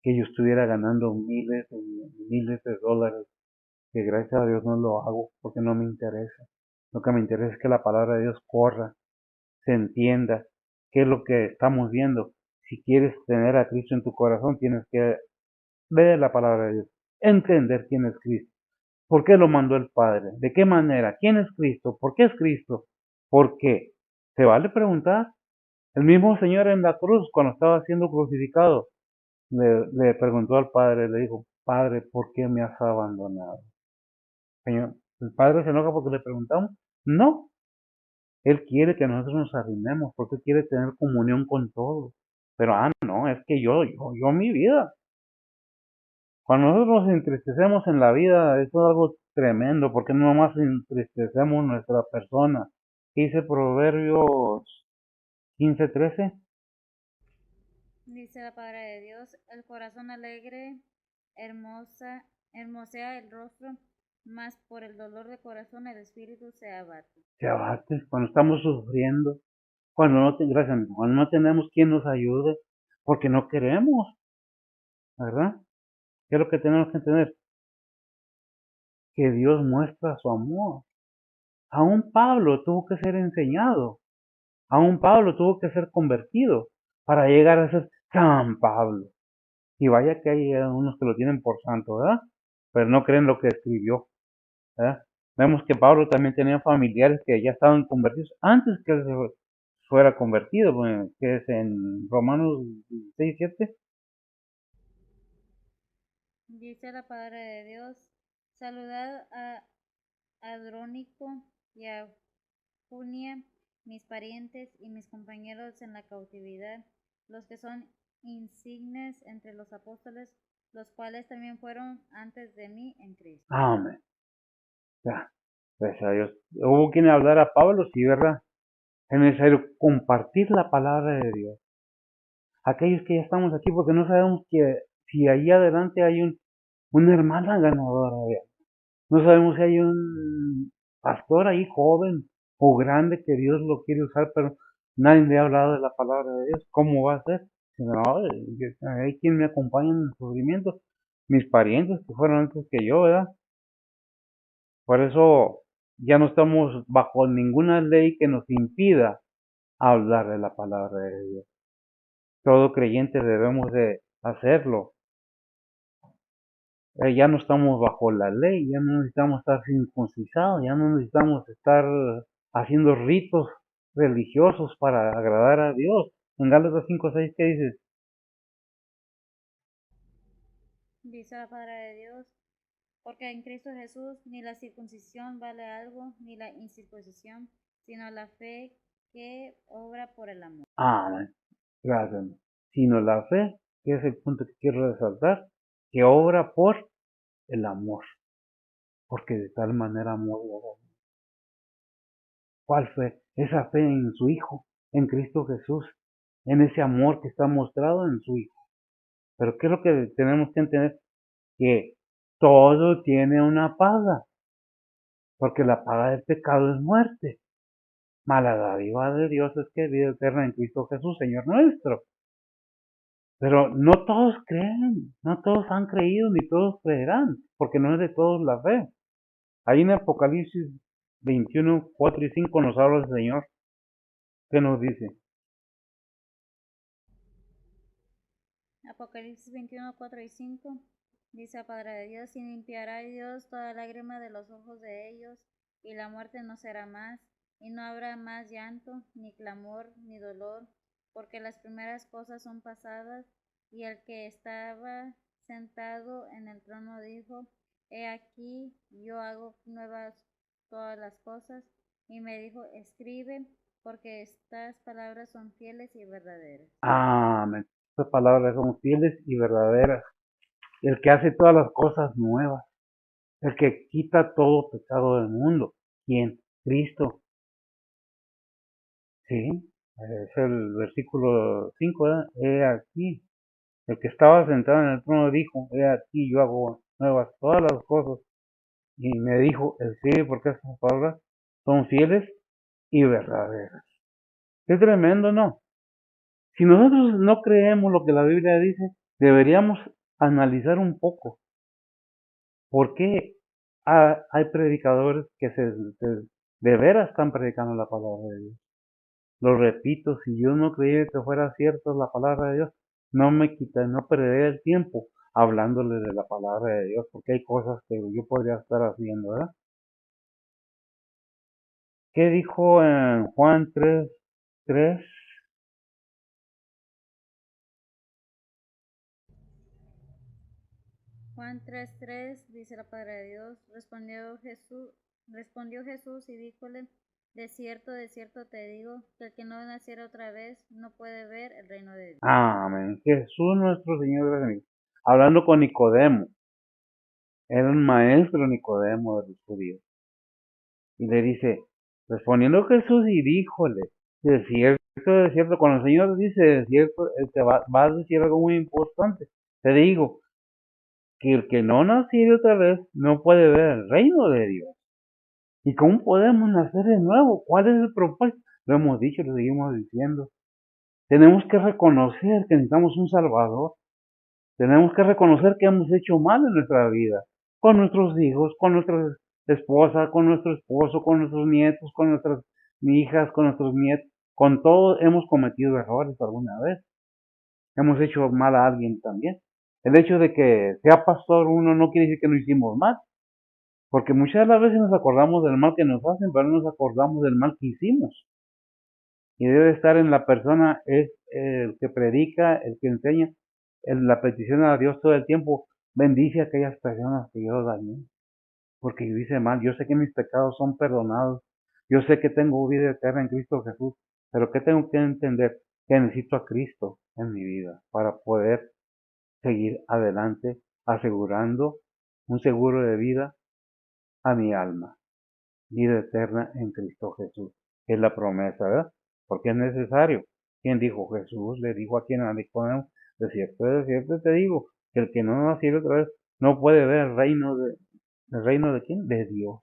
que yo estuviera ganando miles y miles de dólares? Que gracias a Dios no lo hago porque no me interesa. Lo que me interesa es que la palabra de Dios corra, se entienda qué es lo que estamos viendo. Si quieres tener a Cristo en tu corazón, tienes que ver la palabra de Dios, entender quién es Cristo, por qué lo mandó el Padre, de qué manera, quién es Cristo, por qué es Cristo, por qué. ¿Se vale preguntar? El mismo Señor en la cruz, cuando estaba siendo crucificado, le preguntó al Padre, le dijo, Padre, ¿por qué me has abandonado? Señor, ¿el Padre se enoja porque le preguntamos? No, Él quiere que nosotros nos arrimemos, porque quiere tener comunión con todos. Pero, no, es que yo mi vida. Cuando nosotros nos entristecemos en la vida, eso es algo tremendo, porque no nomás entristecemos nuestra persona. Dice Proverbios 15:13. Dice la palabra de Dios, el corazón alegre hermosea el rostro, mas por el dolor de corazón el espíritu se abate. Se abate cuando estamos sufriendo, gracias, cuando no tenemos quien nos ayude, porque no queremos, ¿verdad? ¿Qué es lo que tenemos que entender? Que Dios muestra su amor. Aún Pablo tuvo que ser enseñado, aún Pablo tuvo que ser convertido para llegar a ser San Pablo. Y vaya que hay unos que lo tienen por santo, ¿verdad? Pero no creen lo que escribió, ¿verdad? Vemos que Pablo también tenía familiares que ya estaban convertidos antes que él fuera convertido, que es en Romanos 6:7. Dice la palabra de Dios, saludad a Adrónico y a Junia, mis parientes y mis compañeros en la cautividad, los que son insignes entre los apóstoles, los cuales también fueron antes de mí en Cristo. Amén. Ya, gracias a Dios. Hubo quien hablar a Pablo, sí, ¿verdad? Es necesario compartir la palabra de Dios. Aquellos que ya estamos aquí, porque no sabemos que si ahí adelante hay una hermana ganadora de almas. No sabemos si hay un pastor ahí joven o grande que Dios lo quiere usar, pero nadie le ha hablado de la palabra de Dios. ¿Cómo va a ser? Si no, hay quien me acompaña en el sufrimiento, mis parientes que fueron antes que yo, ¿verdad? Por eso ya no estamos bajo ninguna ley que nos impida hablar de la palabra de Dios. Todo creyente debemos de hacerlo. Ya no estamos bajo la ley, ya no necesitamos estar circuncidados, ya no necesitamos estar haciendo ritos religiosos para agradar a Dios. En Gálatas 5:6, ¿qué dices? Dice la palabra de Dios, porque en Cristo Jesús ni la circuncisión vale algo, ni la incircuncisión, sino la fe que obra por el amor. Ah, gracias. Sino la fe, que es el punto que quiero resaltar, que obra por el amor. Porque de tal manera amó Dios. ¿Cuál fue? Esa fe en su Hijo, en Cristo Jesús, en ese amor que está mostrado en su Hijo. Pero ¿qué es lo que tenemos que entender? Que todo tiene una paga, porque la paga del pecado es muerte. Mala dádiva de Dios es que vida eterna en Cristo Jesús, Señor nuestro. Pero no todos creen, no todos han creído, ni todos creerán, porque no es de todos la fe. Ahí en Apocalipsis 21, 4 y 5 nos habla el Señor. ¿Qué nos dice? Apocalipsis 21, 4 y 5 dice la palabra de Dios, y limpiará Dios toda lágrima de los ojos de ellos, y la muerte no será más, y no habrá más llanto, ni clamor, ni dolor, porque las primeras cosas son pasadas. Y el que estaba sentado en el trono dijo, he aquí, yo hago nuevas todas las cosas. Y me dijo, escribe, porque estas palabras son fieles y verdaderas. Amén. Estas palabras son fieles y verdaderas. El que hace todas las cosas nuevas. El que quita todo pecado del mundo. ¿Quién? Cristo. Sí, es el versículo 5, ¿verdad? He aquí. El que estaba sentado en el trono dijo, he aquí, yo hago nuevas todas las cosas. Y me dijo, sí, porque estas palabras son fieles y verdaderas. Qué tremendo, ¿no? Si nosotros no creemos lo que la Biblia dice, deberíamos analizar un poco por qué hay predicadores que de veras están predicando la palabra de Dios. Lo repito, si yo no creyera que fuera cierto la palabra de Dios, no perdería el tiempo hablándole de la palabra de Dios, porque hay cosas que yo podría estar haciendo, ¿verdad? ¿Qué dijo en Juan 3:3? Juan 3:3 dice la palabra de Dios, respondió Jesús y díjole, de cierto te digo, que el que no naciera otra vez no puede ver el reino de Dios. Amén. Jesús nuestro Señor, gracias a Dios. Hablando con Nicodemo, era un maestro Nicodemo de los judíos. Y le dice, respondiendo Jesús y díjole, de cierto, cuando el Señor dice de cierto, va a decir algo muy importante. Te digo, que el que no naciere otra vez no puede ver el reino de Dios. ¿Y cómo podemos nacer de nuevo? ¿Cuál es el propósito? Lo hemos dicho, lo seguimos diciendo. Tenemos que reconocer que necesitamos un Salvador. Tenemos que reconocer que hemos hecho mal en nuestra vida. Con nuestros hijos, con nuestra esposa, con nuestro esposo, con nuestros nietos, con nuestras hijas, con nuestros nietos. Con todos hemos cometido errores alguna vez. Hemos hecho mal a alguien también. El hecho de que sea pastor uno no quiere decir que no hicimos mal. Porque muchas de las veces nos acordamos del mal que nos hacen, pero no nos acordamos del mal que hicimos. Y debe estar en la persona, es el que predica, el que enseña, en la petición a Dios todo el tiempo. Bendice a aquellas personas que yo dañé. Porque yo hice mal. Yo sé que mis pecados son perdonados. Yo sé que tengo vida eterna en Cristo Jesús. Pero que tengo que entender que necesito a Cristo en mi vida para poder seguir adelante asegurando un seguro de vida a mi alma. Vida eterna en Cristo Jesús. Es la promesa, ¿verdad? porque es necesario. ¿Quién dijo? Jesús le dijo aquí a Nicodemo, de cierto te digo, que el que no naciera otra vez no puede ver ¿el reino de quién? De Dios,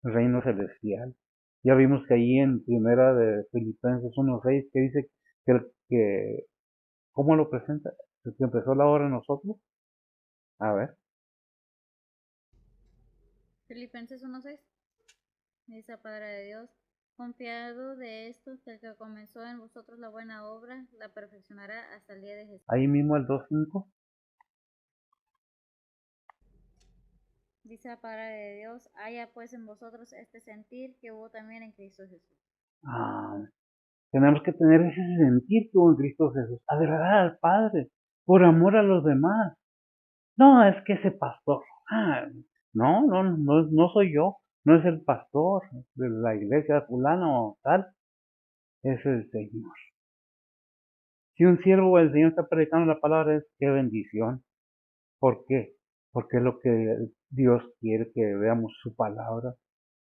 el reino celestial. Ya vimos que ahí en primera de Filipenses 1:6 que dice que el que, ¿cómo lo presenta? El que empezó la obra en nosotros. A ver, Filipenses 1:6 dice: Padre de Dios, confiado de esto, que el que comenzó en vosotros la buena obra, la perfeccionará hasta el día de Jesús. ahí mismo el 2:5. Dice la palabra de Dios: haya pues en vosotros este sentir que hubo también en Cristo Jesús. Ah, tenemos que tener ese sentir que hubo en Cristo Jesús, agradar al Padre, por amor a los demás. No, es que ese pastor, ah, no soy yo, no es el pastor de la iglesia fulano o tal, es el Señor. Si un siervo del Señor está predicando la palabra, es qué bendición. ¿Por qué? Porque es lo que Dios quiere, que veamos su palabra,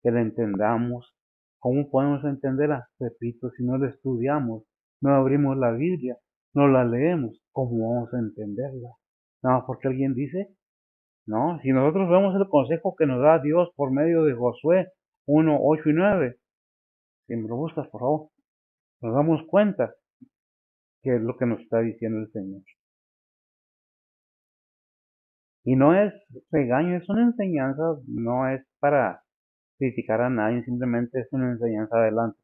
que la entendamos. ¿Cómo podemos entenderla? Repito, si no la estudiamos, no abrimos la Biblia, no la leemos, ¿cómo vamos a entenderla? No, porque alguien dice, no, si nosotros vemos el consejo que nos da Dios por medio de Josué 1:8 y 9, si me lo buscas por favor, nos damos cuenta que es lo que nos está diciendo el Señor. Y no es regaño, es una enseñanza, no es para criticar a nadie, simplemente es una enseñanza adelante.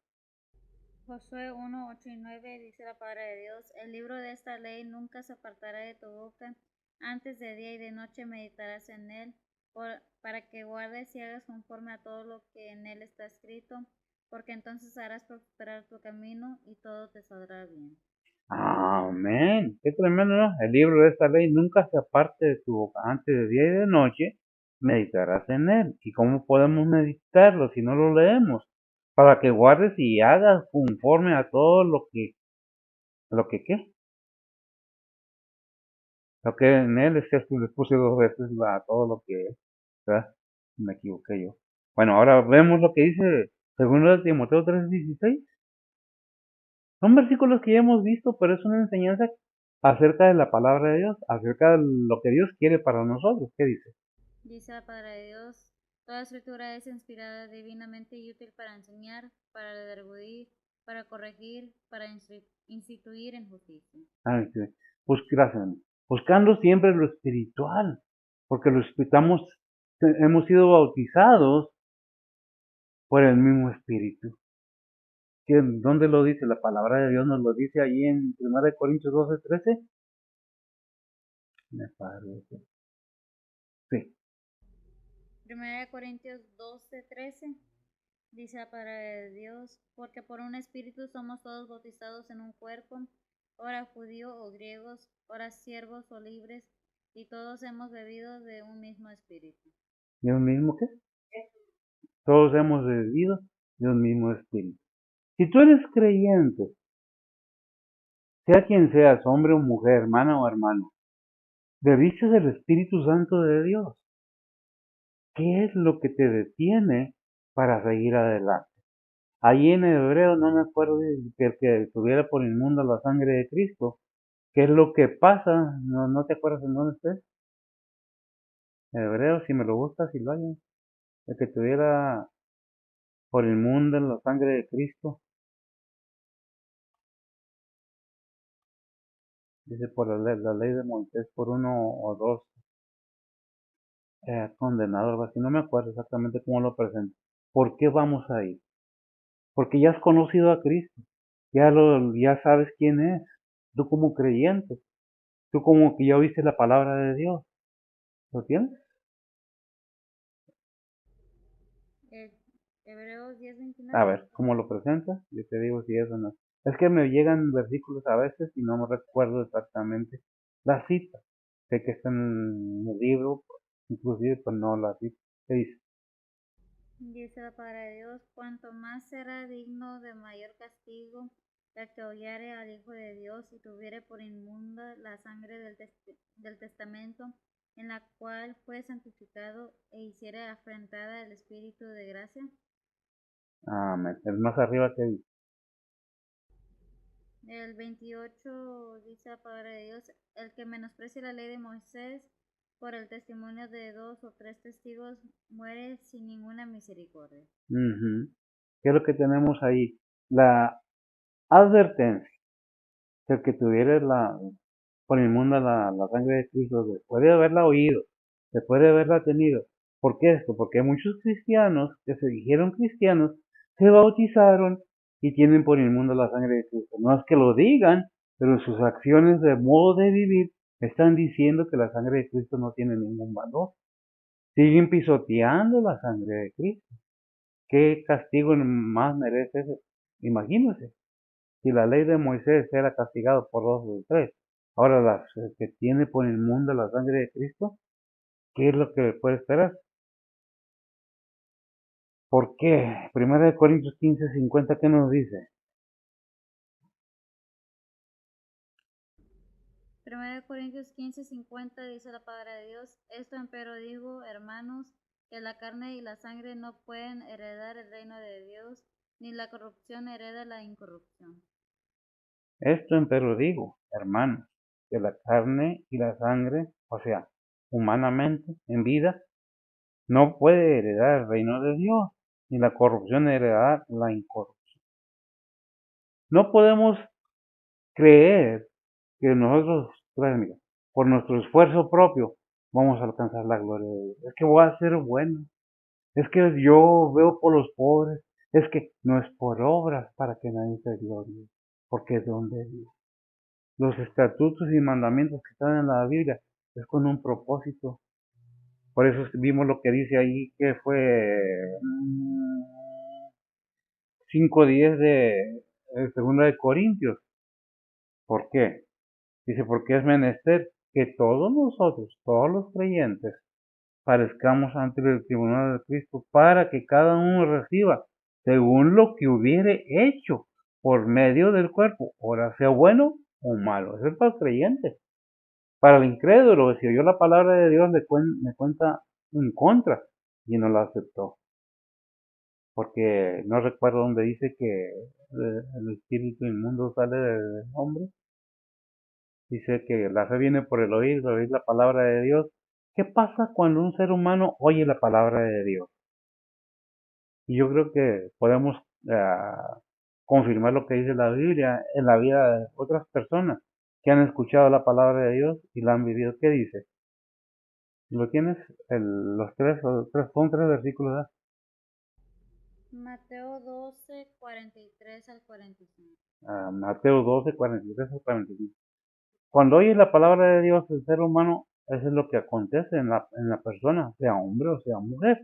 Josué 1:8 y 9 dice la palabra de Dios: el libro de esta ley nunca se apartará de tu boca, antes de día y de noche meditarás en él, para que guardes y hagas conforme a todo lo que en él está escrito, porque entonces harás prosperar tu camino y todo te saldrá bien. Amén. Qué tremendo, ¿no? El libro de esta ley nunca se aparte de tu boca. Antes de día y de noche meditarás en él. ¿Y cómo podemos meditarlo si no lo leemos? Para que guardes y hagas conforme a todo ¿qué? Lo que en él es que le puse 2 veces a todo lo que es, ¿verdad? Me equivoqué yo. Bueno, ahora vemos lo que dice 2 Timoteo 3:16. Son versículos que ya hemos visto, pero es una enseñanza acerca de la palabra de Dios, acerca de lo que Dios quiere para nosotros. ¿Qué dice? Dice la palabra de Dios: toda escritura es inspirada divinamente y útil para enseñar, para redarguir, para corregir, para instituir en justicia. Dice, gracias, buscando siempre lo espiritual, porque hemos sido bautizados por el mismo Espíritu. ¿Dónde lo dice? La palabra de Dios nos lo dice ahí en 1 Corintios 12:13. Me parece. Sí. 1 Corintios 12:13 dice la palabra de Dios: porque por un espíritu somos todos bautizados en un cuerpo, ora judío o griegos, ora siervos o libres, y todos hemos bebido de un mismo espíritu. ¿De un mismo qué? Todos hemos bebido de un mismo Espíritu. Si tú eres creyente, sea quien seas, hombre o mujer, hermana o hermano, bebiste del Espíritu Santo de Dios. ¿Qué es lo que te detiene para seguir adelante? Allí en Hebreo, no me acuerdo que el que tuviera por inmunda la sangre de Cristo. ¿Qué es lo que pasa? ¿No te acuerdas en dónde estés? Hebreo, si me lo buscas, si lo hay. El que tuviera por inmunda la sangre de Cristo. Dice por la ley de Moisés, por 1 o 2 condenado, algo así. No me acuerdo exactamente cómo lo presenta. ¿Por qué vamos ahí? Porque ya has conocido a Cristo. Ya sabes quién es. Tú como creyente. Tú como que ya oíste la palabra de Dios. ¿Lo tienes? Eh, Hebreos A 10:29. ver, ¿cómo lo presenta? Yo te digo si es o no. Es que me llegan versículos a veces y no me recuerdo exactamente la cita. Sé que está en el libro, inclusive, pues no la cita. ¿Qué dice? Dice la palabra de Dios: cuanto más será digno de mayor castigo el que hollare al Hijo de Dios y tuviere por inmunda la sangre del testamento, en la cual fue santificado, e hiciere afrentada el Espíritu de gracia. Amén. Es más arriba que dice. El 28 dice la palabra de Dios, el que menosprecie la ley de Moisés por el testimonio de 2 o 3 testigos muere sin ninguna misericordia. Ujú. ¿Qué es lo que tenemos ahí? La advertencia del que tuviera por inmunda la sangre de Cristo, después de haberla oído, después de haberla tenido. ¿Por qué esto? Porque muchos cristianos que se dijeron cristianos se bautizaron y tienen por inmunda la sangre de Cristo. No es que lo digan, pero en sus acciones de modo de vivir están diciendo que la sangre de Cristo no tiene ningún valor. Siguen pisoteando la sangre de Cristo. ¿Qué castigo más merece eso? Imagínense, si la ley de Moisés era castigado por 2 o 3, ahora que tiene por inmunda la sangre de Cristo, ¿qué es lo que puede esperar? ¿Por qué? Primera de Corintios 15:50, ¿qué nos dice? 1 Corintios 15:50 dice la palabra de Dios, esto empero digo, hermanos, que la carne y la sangre no pueden heredar el reino de Dios, ni la corrupción hereda la incorrupción. Esto empero digo, hermanos, que la carne y la sangre, o sea, humanamente, en vida, no puede heredar el reino de Dios, ni la corrupción heredar la incorrupción. No podemos creer que nosotros, mira, por nuestro esfuerzo propio, vamos a alcanzar la gloria de Dios. Es que voy a ser bueno. Es que yo veo por los pobres. Es que no es por obras para que nadie se glorie, porque es don de Dios. Los estatutos y mandamientos que están en la Biblia es con un propósito. Por eso vimos lo que dice ahí, que fue 5:10 de 2 de Corintios. ¿Por qué? Dice, porque es menester que todos nosotros, todos los creyentes, parezcamos ante el tribunal de Cristo para que cada uno reciba según lo que hubiere hecho por medio del cuerpo, ora sea bueno o malo. Eso es para el creyente. Para el incrédulo, si oyó la palabra de Dios, le cuenta en contra y no la aceptó. Porque no recuerdo dónde dice que el espíritu inmundo sale del hombre. Dice que la fe viene por el oír la palabra de Dios. ¿Qué pasa cuando un ser humano oye la palabra de Dios? Y yo creo que podemos confirmar lo que dice la Biblia en la vida de otras personas que han escuchado la palabra de Dios y la han vivido. ¿Qué dice? ¿Lo tienes? Los son 3 versículos. Mateo 12, 43 al 45. Mateo 12, 43 al 45. Cuando oye la palabra de Dios, el ser humano, eso es lo que acontece en la persona, sea hombre o sea mujer.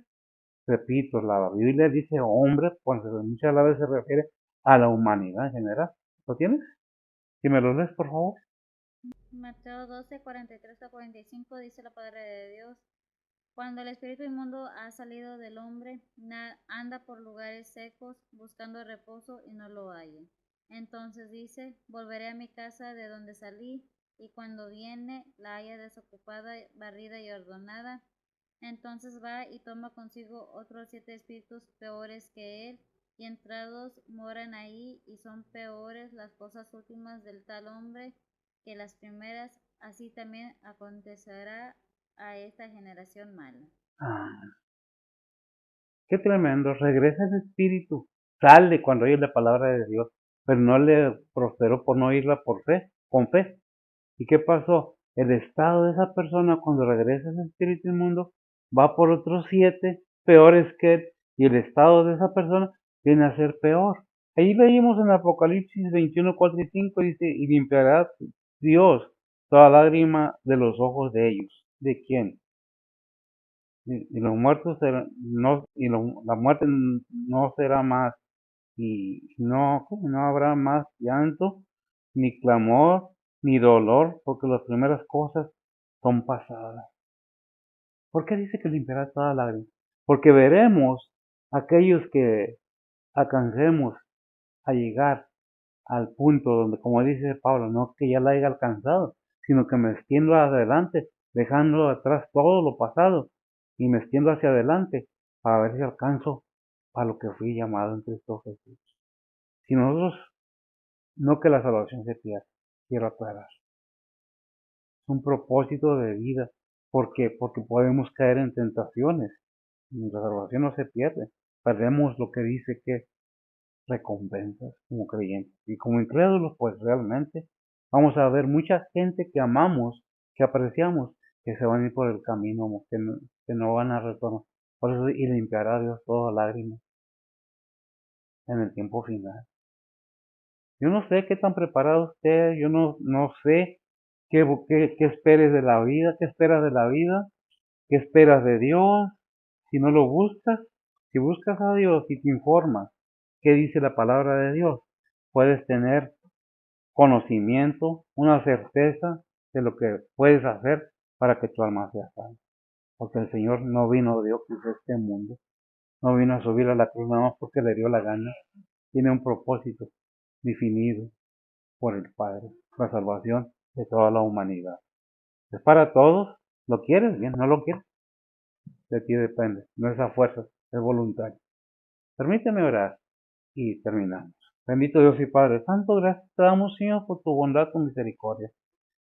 Repito, la Biblia dice hombre, cuando muchas veces se refiere a la humanidad en general. ¿Lo tienes? Si me lo lees, por favor. Mateo 12, 43 al 45 dice la palabra de Dios. Cuando el espíritu inmundo ha salido del hombre, anda por lugares secos buscando reposo y no lo halla. Entonces dice, volveré a mi casa de donde salí, y cuando viene la halla desocupada, barrida y ordenada. Entonces va y toma consigo otros 7 espíritus peores que él, y entrados moran ahí, y son peores las cosas últimas del tal hombre que las primeras. Así también acontecerá a esta generación mala. Ah, qué tremendo. Regresa el espíritu. Sale cuando oye la palabra de Dios, pero no le prosperó por no oírla por fe, con fe. ¿Y qué pasó? El estado de esa persona cuando regresa ese espíritu inmundo va por otros 7 peores que él, y el estado de esa persona viene a ser peor. Ahí leímos en Apocalipsis 21, 4 y 5, dice, y limpiará Dios toda lágrima de los ojos de ellos. ¿De quién? Y los muertos serán, no, la muerte no será más, y no habrá más llanto, ni clamor, ni dolor, porque las primeras cosas son pasadas. ¿Por qué dice que limpiará toda lágrima? Porque veremos aquellos que alcancemos a llegar al punto donde, como dice Pablo, no que ya la haya alcanzado, sino que me extiendo adelante, dejando atrás todo lo pasado y me extiendo hacia adelante para ver si alcanzo a lo que fui llamado en Cristo Jesús. Si nosotros no que la salvación se pierda. Quiero aclarar. Es un propósito de vida. ¿Por qué? Porque podemos caer en tentaciones. La salvación no se pierde. Perdemos lo que dice que recompensas como creyentes. Y como incrédulos, pues realmente vamos a ver mucha gente que amamos, que apreciamos, que se van a ir por el camino, que no van a retornar. Por eso, y limpiará a Dios toda lágrima en el tiempo final. Yo no sé qué tan preparado esté, yo no sé qué esperes de la vida, qué esperas de la vida, qué esperas de Dios. Si no lo buscas, si buscas a Dios y te informas qué dice la palabra de Dios, puedes tener conocimiento, una certeza de lo que puedes hacer para que tu alma sea salva. Porque el Señor no vino de Dios a este mundo, no vino a subir a la cruz nada más porque le dio la gana. Tiene un propósito definido por el Padre, la salvación de toda la humanidad. Es para todos, lo quieres bien, no lo quieres, de ti depende, no es a fuerza, es voluntario. Permíteme orar y terminamos. Bendito Dios y Padre Santo, gracias te damos, Señor, por tu bondad, tu misericordia.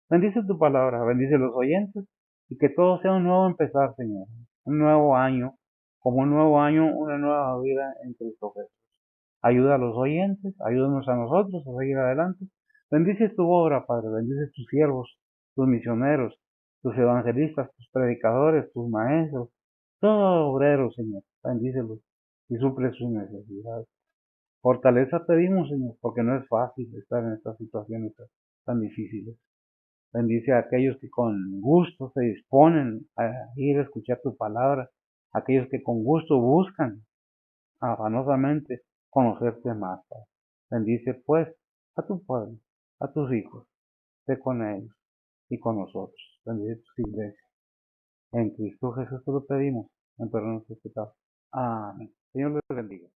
Bendice tu palabra, bendice los oyentes y que todo sea un nuevo empezar, Señor. Un nuevo año, como un nuevo año, una nueva vida en Cristo Jesús. Ayuda a los oyentes, ayúdanos a nosotros a seguir adelante. Bendice tu obra, Padre, bendice tus siervos, tus misioneros, tus evangelistas, tus predicadores, tus maestros, todo obrero, Señor. Bendícelos y suple sus necesidades. Fortaleza pedimos, Señor, porque no es fácil estar en estas situaciones tan difíciles. Bendice a aquellos que con gusto se disponen a ir a escuchar tu palabra, aquellos que con gusto buscan afanosamente conocerte más, Padre. Bendice pues a tu pueblo, a tus hijos, sé con ellos y con nosotros. Bendice tus iglesias. En Cristo Jesús te lo pedimos, en perdón de nuestros pecados. Amén. Señor les bendiga.